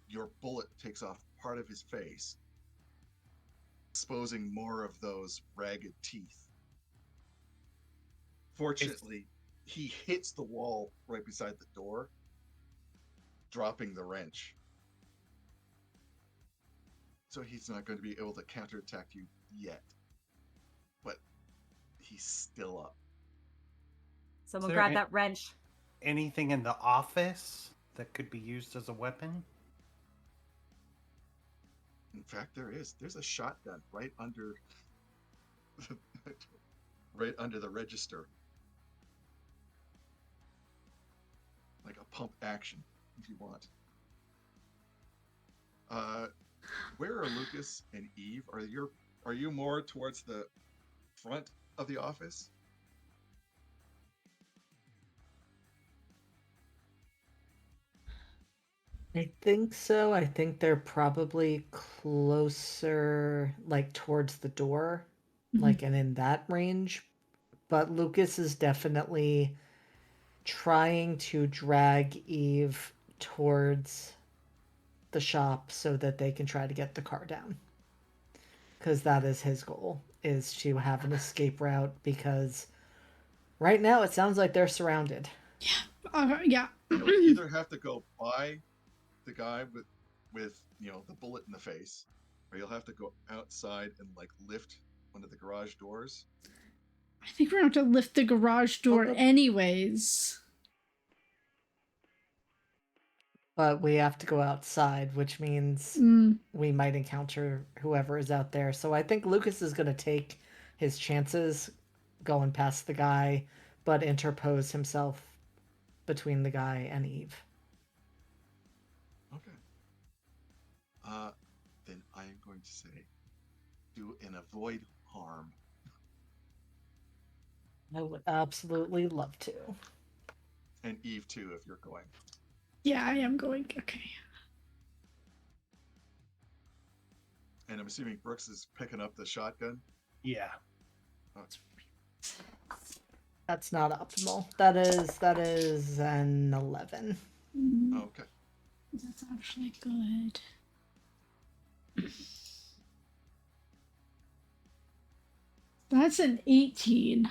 Your bullet takes off part of his face, exposing more of those ragged teeth. Fortunately, he hits the wall right beside the door, dropping the wrench. So he's not going to be able to counterattack you yet. But he's still up. Someone Is there grab that wrench. anything in the office that could be used as a weapon? In fact, there is. There's a shotgun right under right under the register. Like a pump action, if you want. Where are Lucas and Eve? Are you more towards the front of the office? I think so. I think they're probably closer, like towards the door, like, and in that range. But Lucas is definitely trying to drag Eve towards the shop so that they can try to get the car down. Because that is his goal, is to have an escape route, because right now it sounds like they're surrounded. Yeah. You'll either have to go by the guy with the bullet in the face, or you'll have to go outside and like lift one of the garage doors. I think we're going to have to lift the garage door anyways. But we have to go outside, which means we might encounter whoever is out there. So I think Lucas is going to take his chances going past the guy, but interpose himself between the guy and Eve. Okay. Then I am going to say, do an avoid harm. I would absolutely love to. And Eve too, if you're going. Yeah, I am going. Okay. And I'm assuming Brooks is picking up the shotgun. Yeah. That's not optimal. That is an 11. Okay. That's actually good. That's an 18.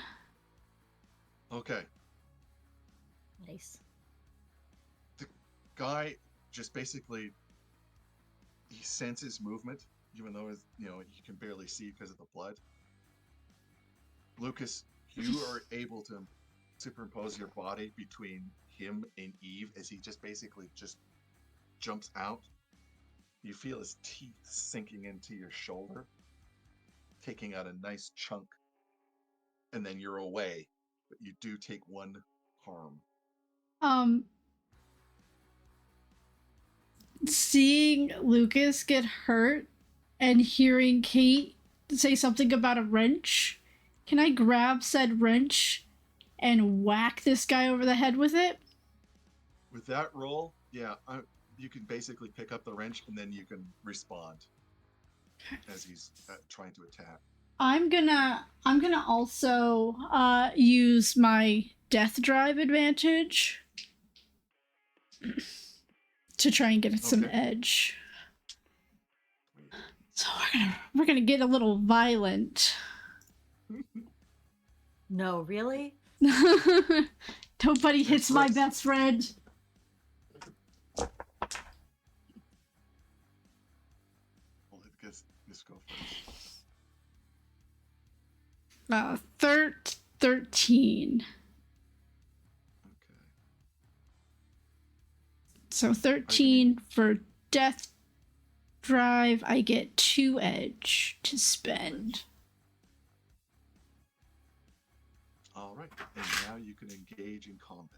Okay. Nice. The guy just basically, he senses movement, even though you can barely see because of the blood. Lucas, you are able to superimpose your body between him and Eve as he just basically just jumps out. You feel his teeth sinking into your shoulder, taking out a nice chunk, and then you're away. But you do take one harm. Seeing Lucas get hurt and hearing Kate say something about a wrench, can I grab said wrench and whack this guy over the head with it? With that roll, yeah, you can basically pick up the wrench and then you can respond as he's trying to attack. I'm gonna also use my death drive advantage to try and get some edge. So we're gonna get a little violent. No, really? Nobody hits my best friend. Well, I guess let's go first. 13. Okay. So 13 for death drive. I get 2 edge to spend. All right, and now you can engage in combat.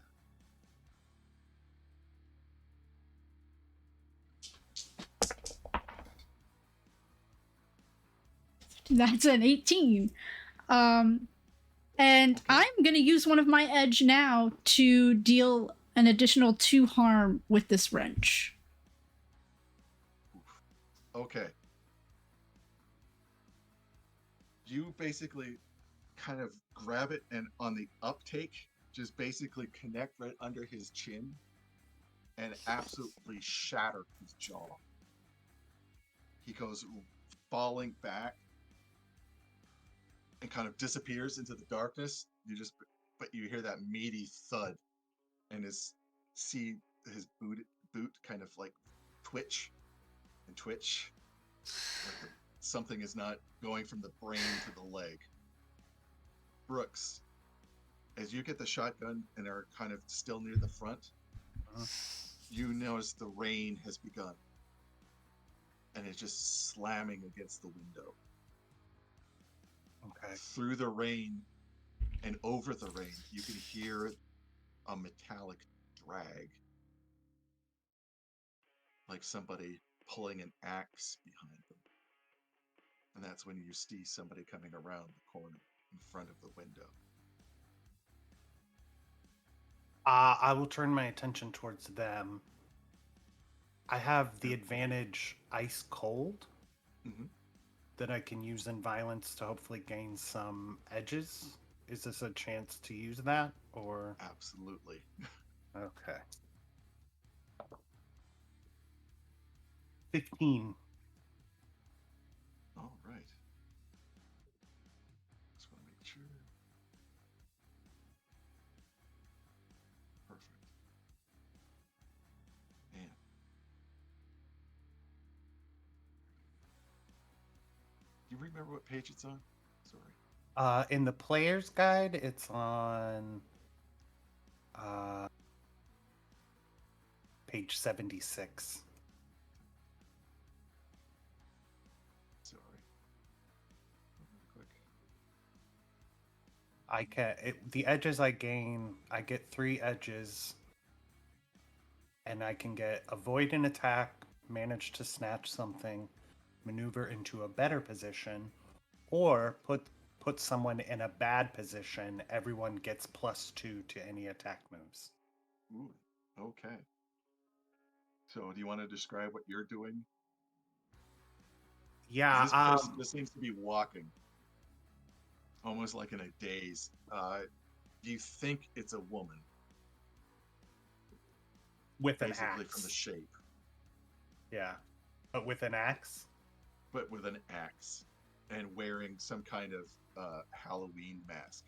That's an 18. And I'm going to use one of my edge now to deal an additional 2 harm with this wrench. Okay. You basically kind of grab it, and on the uptake, just basically connect right under his chin and absolutely shatter his jaw. He goes falling back, and kind of disappears into the darkness. But you hear that meaty thud, and see his boot kind of like twitch and twitch, like something is not going from the brain to the leg. Brooks, as you get the shotgun and are kind of still near the front, you notice the rain has begun, and it's just slamming against the window. Okay. Through the rain and over the rain, you can hear a metallic drag, like somebody pulling an axe behind them. And that's when you see somebody coming around the corner in front of the window. I will turn my attention towards them. I have the advantage ice cold Mm-hmm. that I can use in violence to hopefully gain some edges. Is this a chance to use that, or? Absolutely. Okay. 15. All right. Just want to make sure. Perfect. And do you remember what page it's on? Sorry. In the player's guide, it's on page 76. Sorry. Really quick. The edges I gain, I get 3 edges, and I can get avoid an attack, manage to snatch something, maneuver into a better position, or put someone in a bad position. Everyone gets +2 to any attack moves. Ooh. Okay. So, do you want to describe what you're doing? Yeah. This person just seems to be walking, almost like in a daze. You think it's a woman, With an basically axe. from the shape, Yeah, but with an axe. but with an axe and wearing some kind of Halloween mask.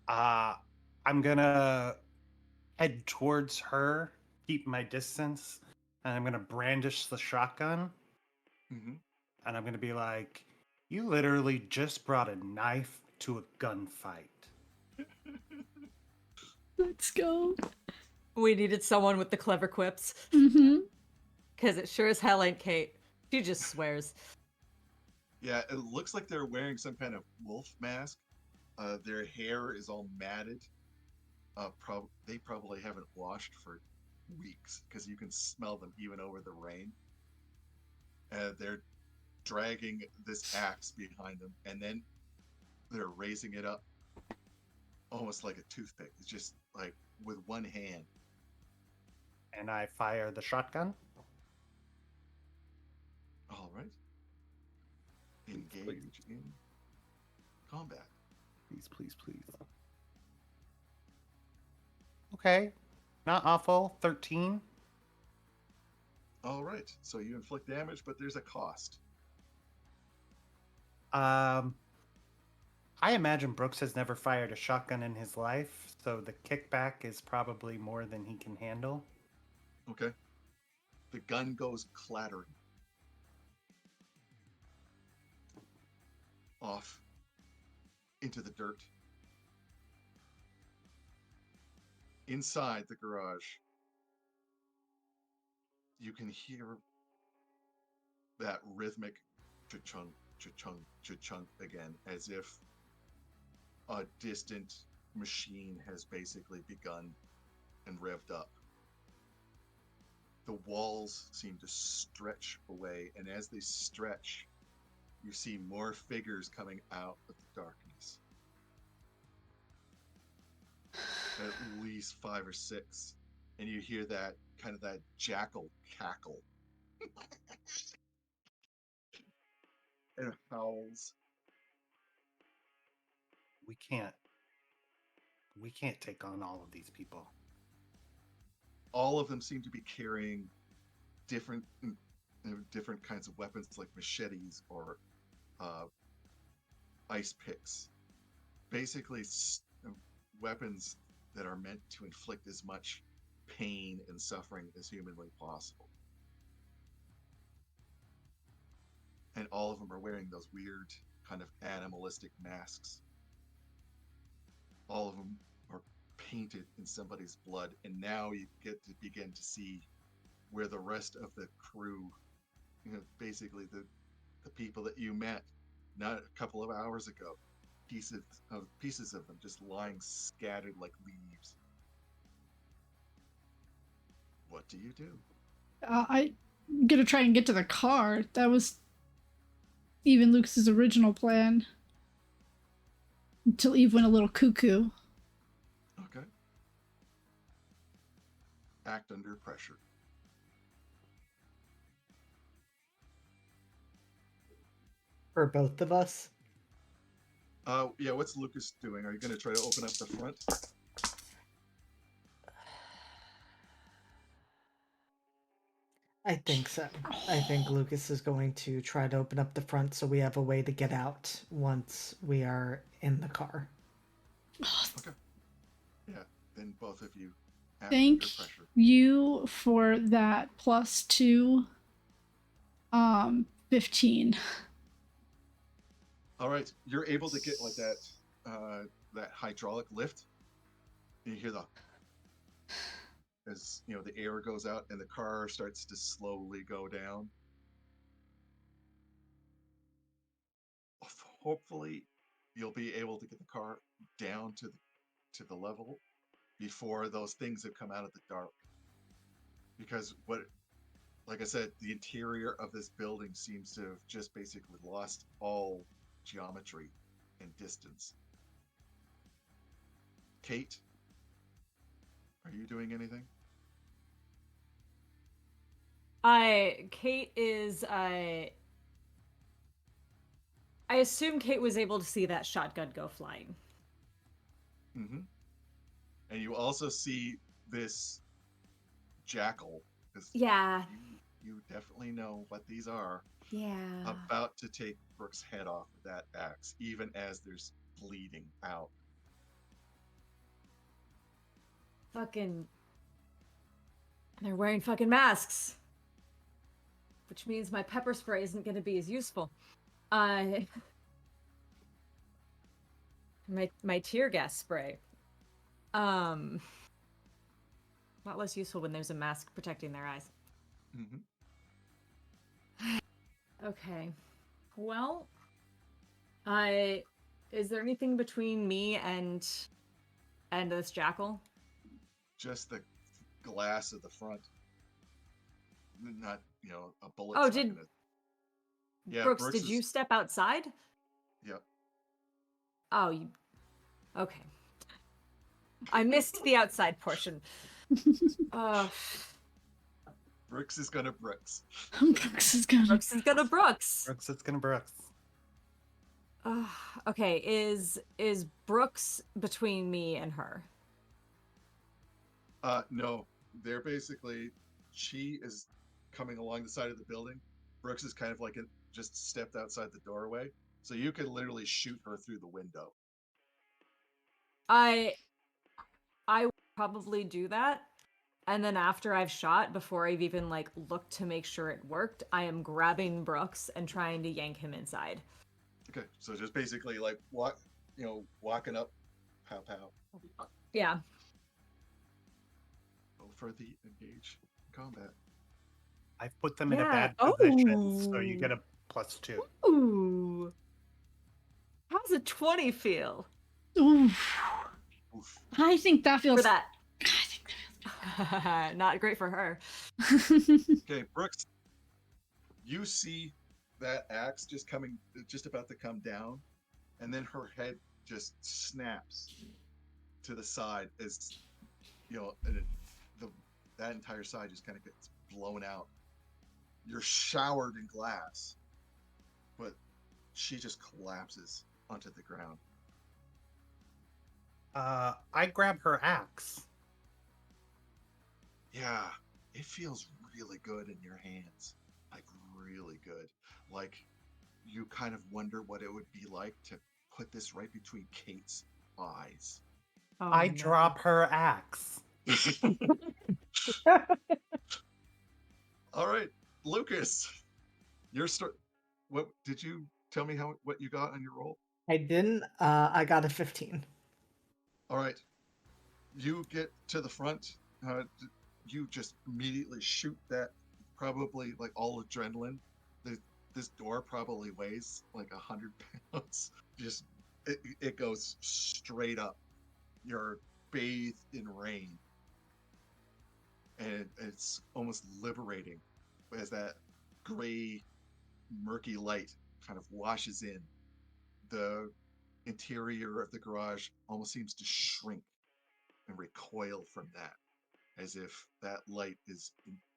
I'm gonna head towards her, keep my distance, and I'm gonna brandish the shotgun, Mm-hmm. and I'm gonna be like, "You literally just brought a knife to a gunfight." Let's go. We needed someone with the clever quips. Mm-hmm. Because it sure as hell ain't Kate. She just swears. Yeah, it looks like they're wearing some kind of wolf mask. Their hair is all matted. They probably haven't washed for weeks because you can smell them even over the rain. They're dragging this axe behind them, and then they're raising it up almost like a toothpick. It's just like with one hand. And I fire the shotgun. All right. Engage in combat. Please. Okay, not awful. 13. All right. So you inflict damage, but there's a cost. I imagine Brooks has never fired a shotgun in his life, so the kickback is probably more than he can handle. Okay. The gun goes clattering off into the dirt. Inside the garage, you can hear that rhythmic cha-chunk, cha-chunk, cha-chunk again, as if a distant machine has basically begun and revved up. The walls seem to stretch away, and as they stretch, you see more figures coming out of the darkness. At least 5 or 6. And you hear that kind of that jackal cackle. And howls. We can't take on all of these people. All of them seem to be carrying different kinds of weapons like machetes or ice picks, basically weapons that are meant to inflict as much pain and suffering as humanly possible. And all of them are wearing those weird kind of animalistic masks. All of them are painted in somebody's blood, and now you get to begin to see where the rest of the crew, basically the people that you met not a couple of hours ago, pieces of them just lying scattered like leaves. What do you do? I'm gonna try and get to the car. That was even Lucas's original plan. Until Eve went a little cuckoo. Okay. Act under pressure. For both of us? Yeah, what's Lucas doing? Are you going to try to open up the front? I think so. I think Lucas is going to try to open up the front so we have a way to get out once we are in the car. Okay. Yeah, then both of you act Thank under pressure. you for that +2 15. All right, you're able to get like that hydraulic lift. And you hear as the air goes out and the car starts to slowly go down. Hopefully, you'll be able to get the car down to the level before those things have come out of the dark. Because like I said, the interior of this building seems to have just basically lost all geometry and distance. Kate, are you doing anything? Kate is I assume Kate was able to see that shotgun go flying. Mm-hmm. And you also see this jackal. Yeah. You definitely know what these are. Yeah. About to take Brooke's head off with that axe, even as there's bleeding out. Fucking. They're wearing fucking masks. Which means my pepper spray isn't going to be as useful. My tear gas spray. Not less useful when there's a mask protecting their eyes. Mm-hmm. Okay. Well, is there anything between me and this jackal? Just the glass of the front. Not, a bullet. Oh, did Yeah, Brooks, did you step outside? Yep. Oh, you. Okay. I missed the outside portion. Brooks is gonna Brooks. Brooks is gonna Brooks. Brooks, it's gonna Brooks. Okay, is Brooks between me and her? No. They're basically, she is coming along the side of the building. Brooks is kind of like just stepped outside the doorway. So you could literally shoot her through the window. I would probably do that. And then after I've shot, before I've even looked to make sure it worked, I am grabbing Brooks and trying to yank him inside. Okay, so just basically walking up, pow pow. Yeah. Go for the engage combat. I've put them in a bad position, so you Oh. get a +2. Ooh. How's a 20 feel? Oof. Oof. I think that feels For that. I think Not great for her. that feels Okay, Brooks, you see that axe just about to come down, and then her head just snaps to the side as and that entire side just kind of gets blown out. You're showered in glass, but she just collapses onto the ground. I grab her axe. Yeah, it feels really good in your hands. Like, really good. Like, you kind of wonder what it would be like to put this right between Kate's eyes. Oh, I no. drop her axe. All right, Lucas, your what did you tell me what you got on your roll? I didn't. I got a 15. All right, you get to the front. You just immediately shoot that. Probably like all adrenaline. This door probably weighs like 100 pounds. Just it goes straight up. You're bathed in rain, and it's almost liberating as that gray, murky light kind of washes in. The interior of the garage almost seems to shrink and recoil from that, as if that light is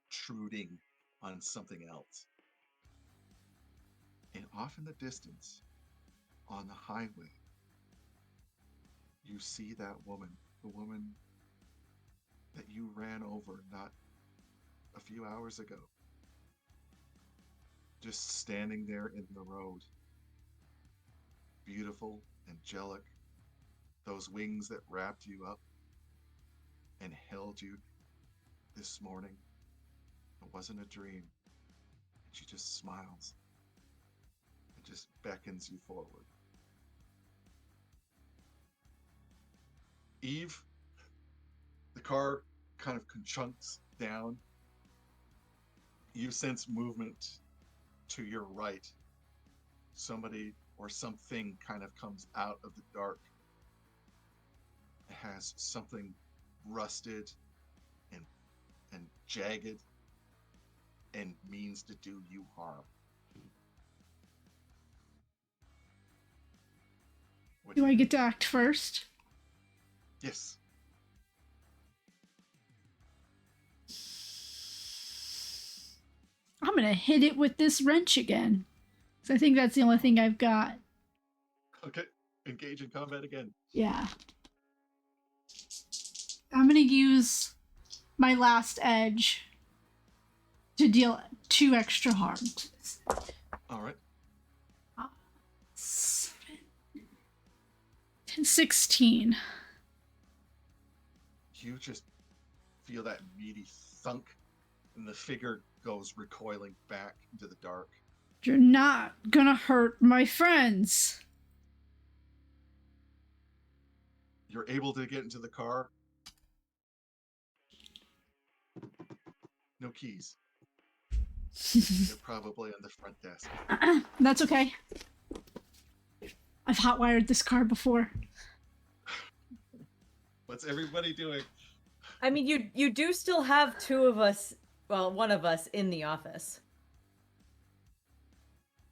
intruding on something else. And off in the distance, on the highway, you see that woman, the woman that you ran over not a few hours ago, just standing there in the road. Beautiful, angelic, those wings that wrapped you up and held you this morning. It wasn't a dream. And she just smiles and just beckons you forward. Eve, the car kind of chunks down. You sense movement to your right. Somebody or something kind of comes out of the dark. It has something rusted and jagged and means to do you harm. What Do I you get to act first? Yes. I'm gonna hit it with this wrench again. 'Cause I think that's the only thing I've got. Okay. Engage in combat again. Yeah. I'm gonna use my last edge to deal 2 extra harm to this. All right. 16. You just feel that meaty thunk, and the figure goes recoiling back into the dark. You're not gonna hurt my friends. You're able to get into the car. No keys. They're probably on the front desk. That's okay. I've hotwired this car before. What's everybody doing? I mean, you do still have 2 of us, well, 1 of us in the office.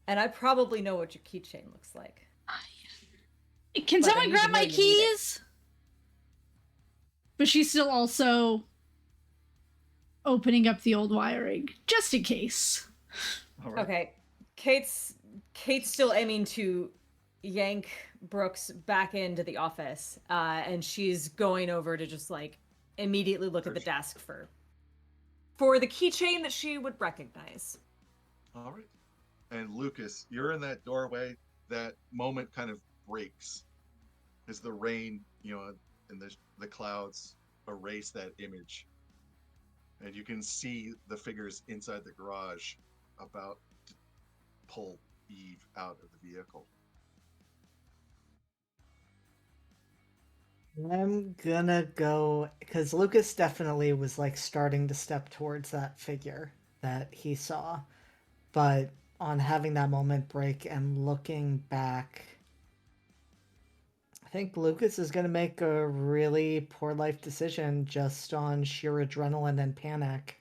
And I probably know what your keychain looks like. Can But I someone need grab to know my you need it. keys? But she's still also opening up the old wiring, just in case. All right. Okay. Kate's still aiming to yank Brooks back into the office. And she's going over to just like immediately look at the desk for the keychain that she would recognize. All right. And Lucas, you're in that doorway. That moment kind of breaks as the rain, and the clouds erase that image. And you can see the figures inside the garage about to pull Eve out of the vehicle. I'm gonna go because Lucas definitely was like starting to step towards that figure that he saw, but on having that moment break and looking back, I think Lucas is gonna make a really poor life decision just on sheer adrenaline and panic,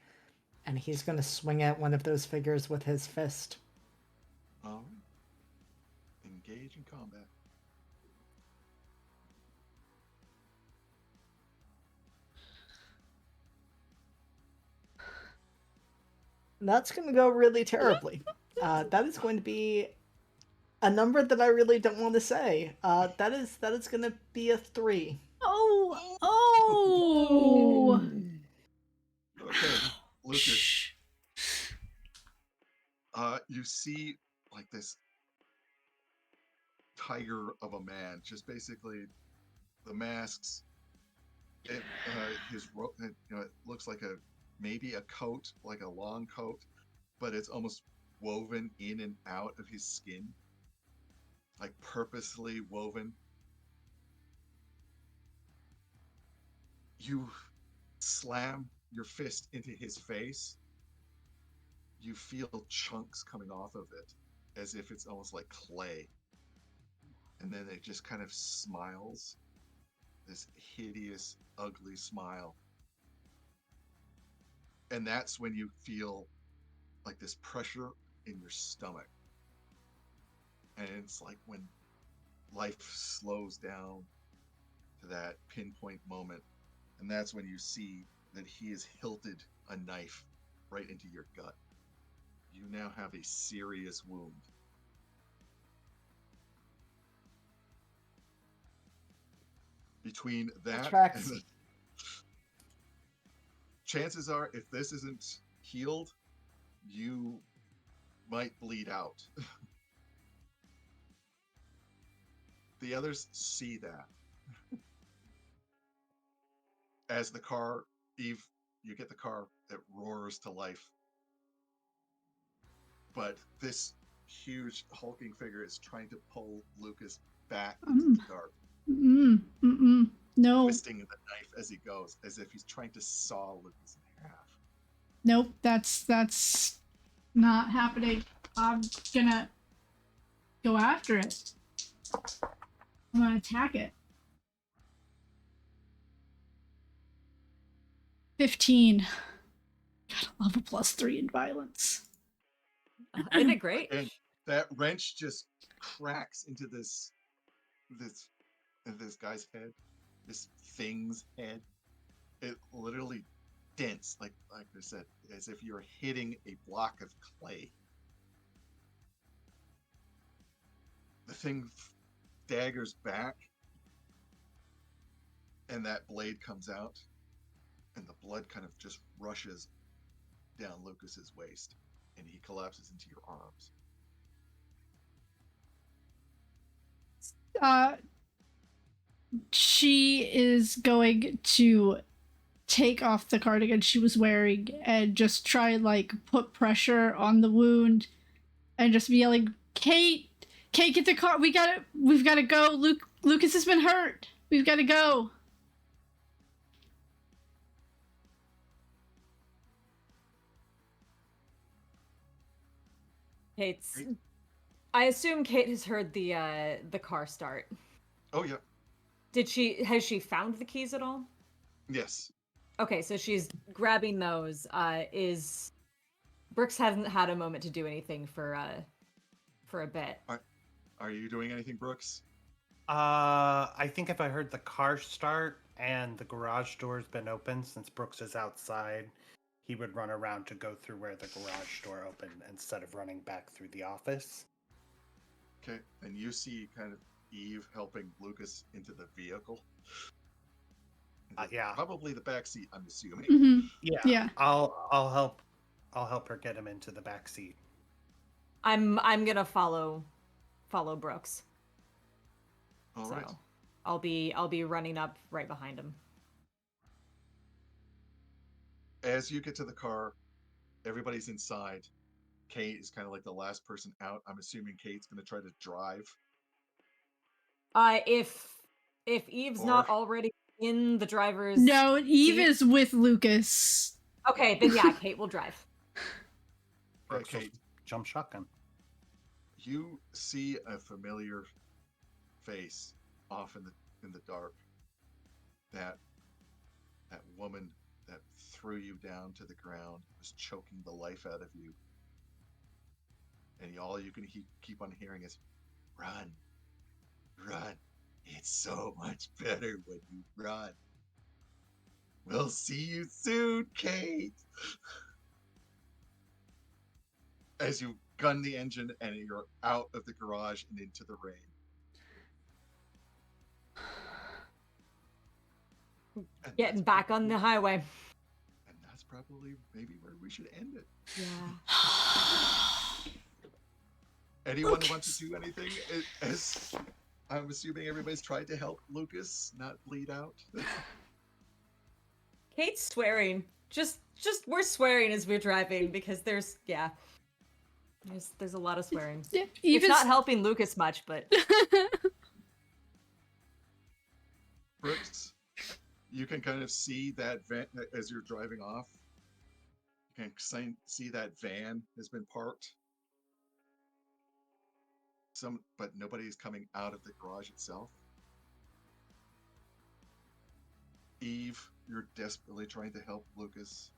and he's gonna swing at one of those figures with his fist. All right. Engage in combat. That's gonna go really terribly. That is going to be a number that I really don't want to say. That is gonna be a 3. Oh! Okay, Lucas. Shh. You see like this tiger of a man. Just basically the masks. It it looks like maybe a coat, like a long coat, but it's almost woven in and out of his skin, like purposely woven. You slam your fist into his face. You feel chunks coming off of it as if it's almost like clay. And then it just kind of smiles, this hideous, ugly smile. And that's when you feel like this pressure in your stomach. And it's like when life slows down to that pinpoint moment. And that's when you see that he has hilted a knife right into your gut. You now have a serious wound. Between that tracks. and chances are, if this isn't healed, you might bleed out. The others see that. As the car, Eve, you get the car, it roars to life. But this huge hulking figure is trying to pull Lucas back into the dark, No. twisting the knife as he goes, as if he's trying to saw Lucas in half. Nope, that's not happening. I'm gonna go after it. I'm gonna attack it. 15. God, I love a +3 in violence. Isn't it great? And that wrench just cracks into this guy's head, this thing's head. It literally dents, like I said, as if you're hitting a block of clay. The thing daggers back, and that blade comes out, and the blood kind of just rushes down Lucas's waist, and he collapses into your arms. She is going to take off the cardigan she was wearing and just try and like put pressure on the wound and just be yelling, Kate, get the car. We've gotta go. Lucas has been hurt. We've gotta go. I assume Kate has heard the car start. Oh yeah. Has she found the keys at all? Yes. Okay, so she's grabbing those. Brooks hasn't had a moment to do anything for a bit. Are you doing anything, Brooks? I think if I heard the car start and the garage door's been open since Brooks is outside, he would run around to go through where the garage door opened instead of running back through the office. Okay, and you see kind of Eve helping Lucas into the vehicle. Yeah. Probably the back seat, I'm assuming. Mm-hmm. Yeah. I'll help her get him into the back seat. I'm gonna follow Brooks. All right. I'll be running up right behind him. As you get to the car, everybody's inside. Kate is kind of like the last person out. I'm assuming Kate's going to try to drive. If Eve's not already in the driver's No, Eve seat? is with Lucas. Okay, then yeah, Kate will drive. Brooks will Kate, jump shotgun. you see a familiar face off in the dark. That woman that threw you down to the ground, was choking the life out of you. And all you can keep on hearing is, run, run. It's so much better when you run. We'll see you soon, Kate. As you gun the engine and you're out of the garage and into the rain. Getting back on the highway. And that's probably maybe where we should end it. Yeah. Anyone want to do anything? As I'm assuming everybody's tried to help Lucas not bleed out. Kate's swearing. Just we're swearing as we're driving because there's a lot of swearing. Yeah, It's not helping Lucas much, but Brooks, you can kind of see that van as you're driving off. You can see that van has been parked. But nobody's coming out of the garage itself. Eve, you're desperately trying to help Lucas.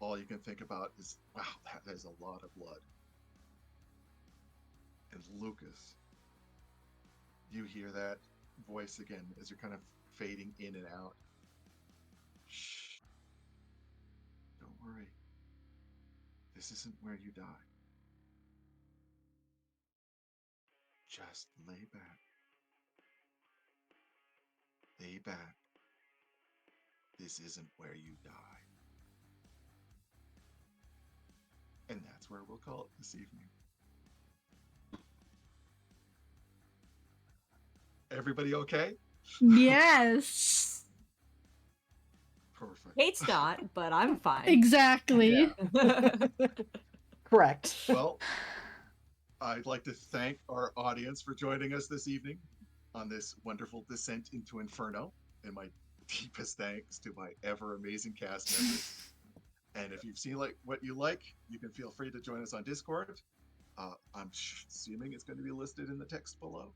All you can think about is, wow, that is a lot of blood. And Lucas, you hear that voice again as you're kind of fading in and out. Shh. Don't worry. This isn't where you die. Just lay back. Lay back. This isn't where you die. And that's where we'll call it this evening. Everybody okay? Yes. Perfect. Kate's not, but I'm fine. Exactly. Yeah. Correct. Well, I'd like to thank our audience for joining us this evening on this wonderful descent into Inferno, and my deepest thanks to my ever amazing cast members. And if you've seen what you like, you can feel free to join us on Discord. I'm assuming it's going to be listed in the text below.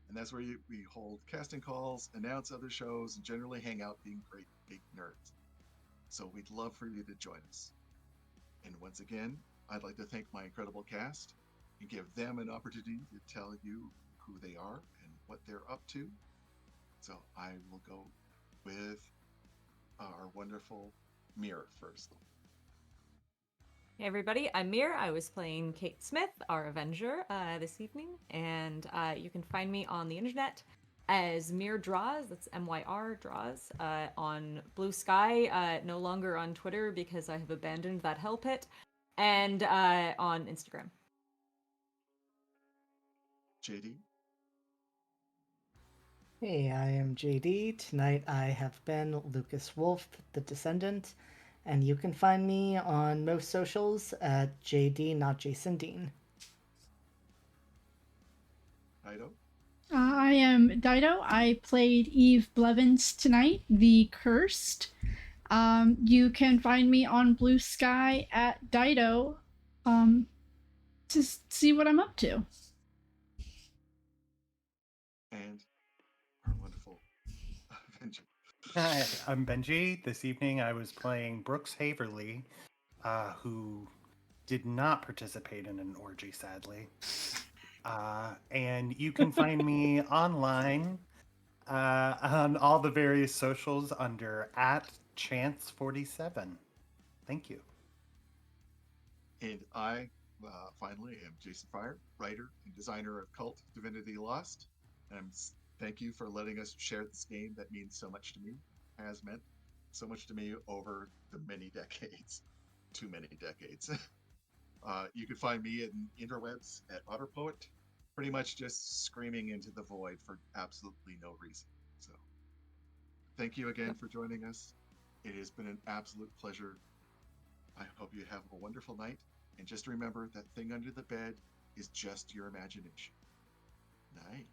And that's where we hold casting calls, announce other shows, and generally hang out being great big nerds. So we'd love for you to join us. And once again, I'd like to thank my incredible cast and give them an opportunity to tell you who they are and what they're up to. So I will go with our wonderful Mirror first. Hey everybody, I'm Mir. I was playing Kate Smith, our Avenger, this evening, and you can find me on the internet as Mir Draws. That's MYR Draws on Blue Sky. No longer on Twitter because I have abandoned that hell pit, and on Instagram. JD. Hey, I am JD. Tonight I have been Lucas Wolf, the Descendant, and you can find me on most socials at JD, not Jason Dean. Ido. I am Dido. I played Eve Blevins tonight, the Cursed. You can find me on Blue Sky at Dido to see what I'm up to. And our wonderful Avenger. Hi, I'm Benji. This evening I was playing Brooks Haverly, who did not participate in an orgy, sadly. And you can find me online on all the various socials under @Chance47. Thank you. And I, finally, am Jason Fryer, writer and designer of KULT Divinity Lost. And thank you for letting us share this game that means so much to me, has meant so much to me over the many decades. Too many decades. You can find me in interwebs at OtterPoet, pretty much just screaming into the void for absolutely no reason. So thank you again for joining us. It has been an absolute pleasure. I hope you have a wonderful night. And just remember that thing under the bed is just your imagination. Night.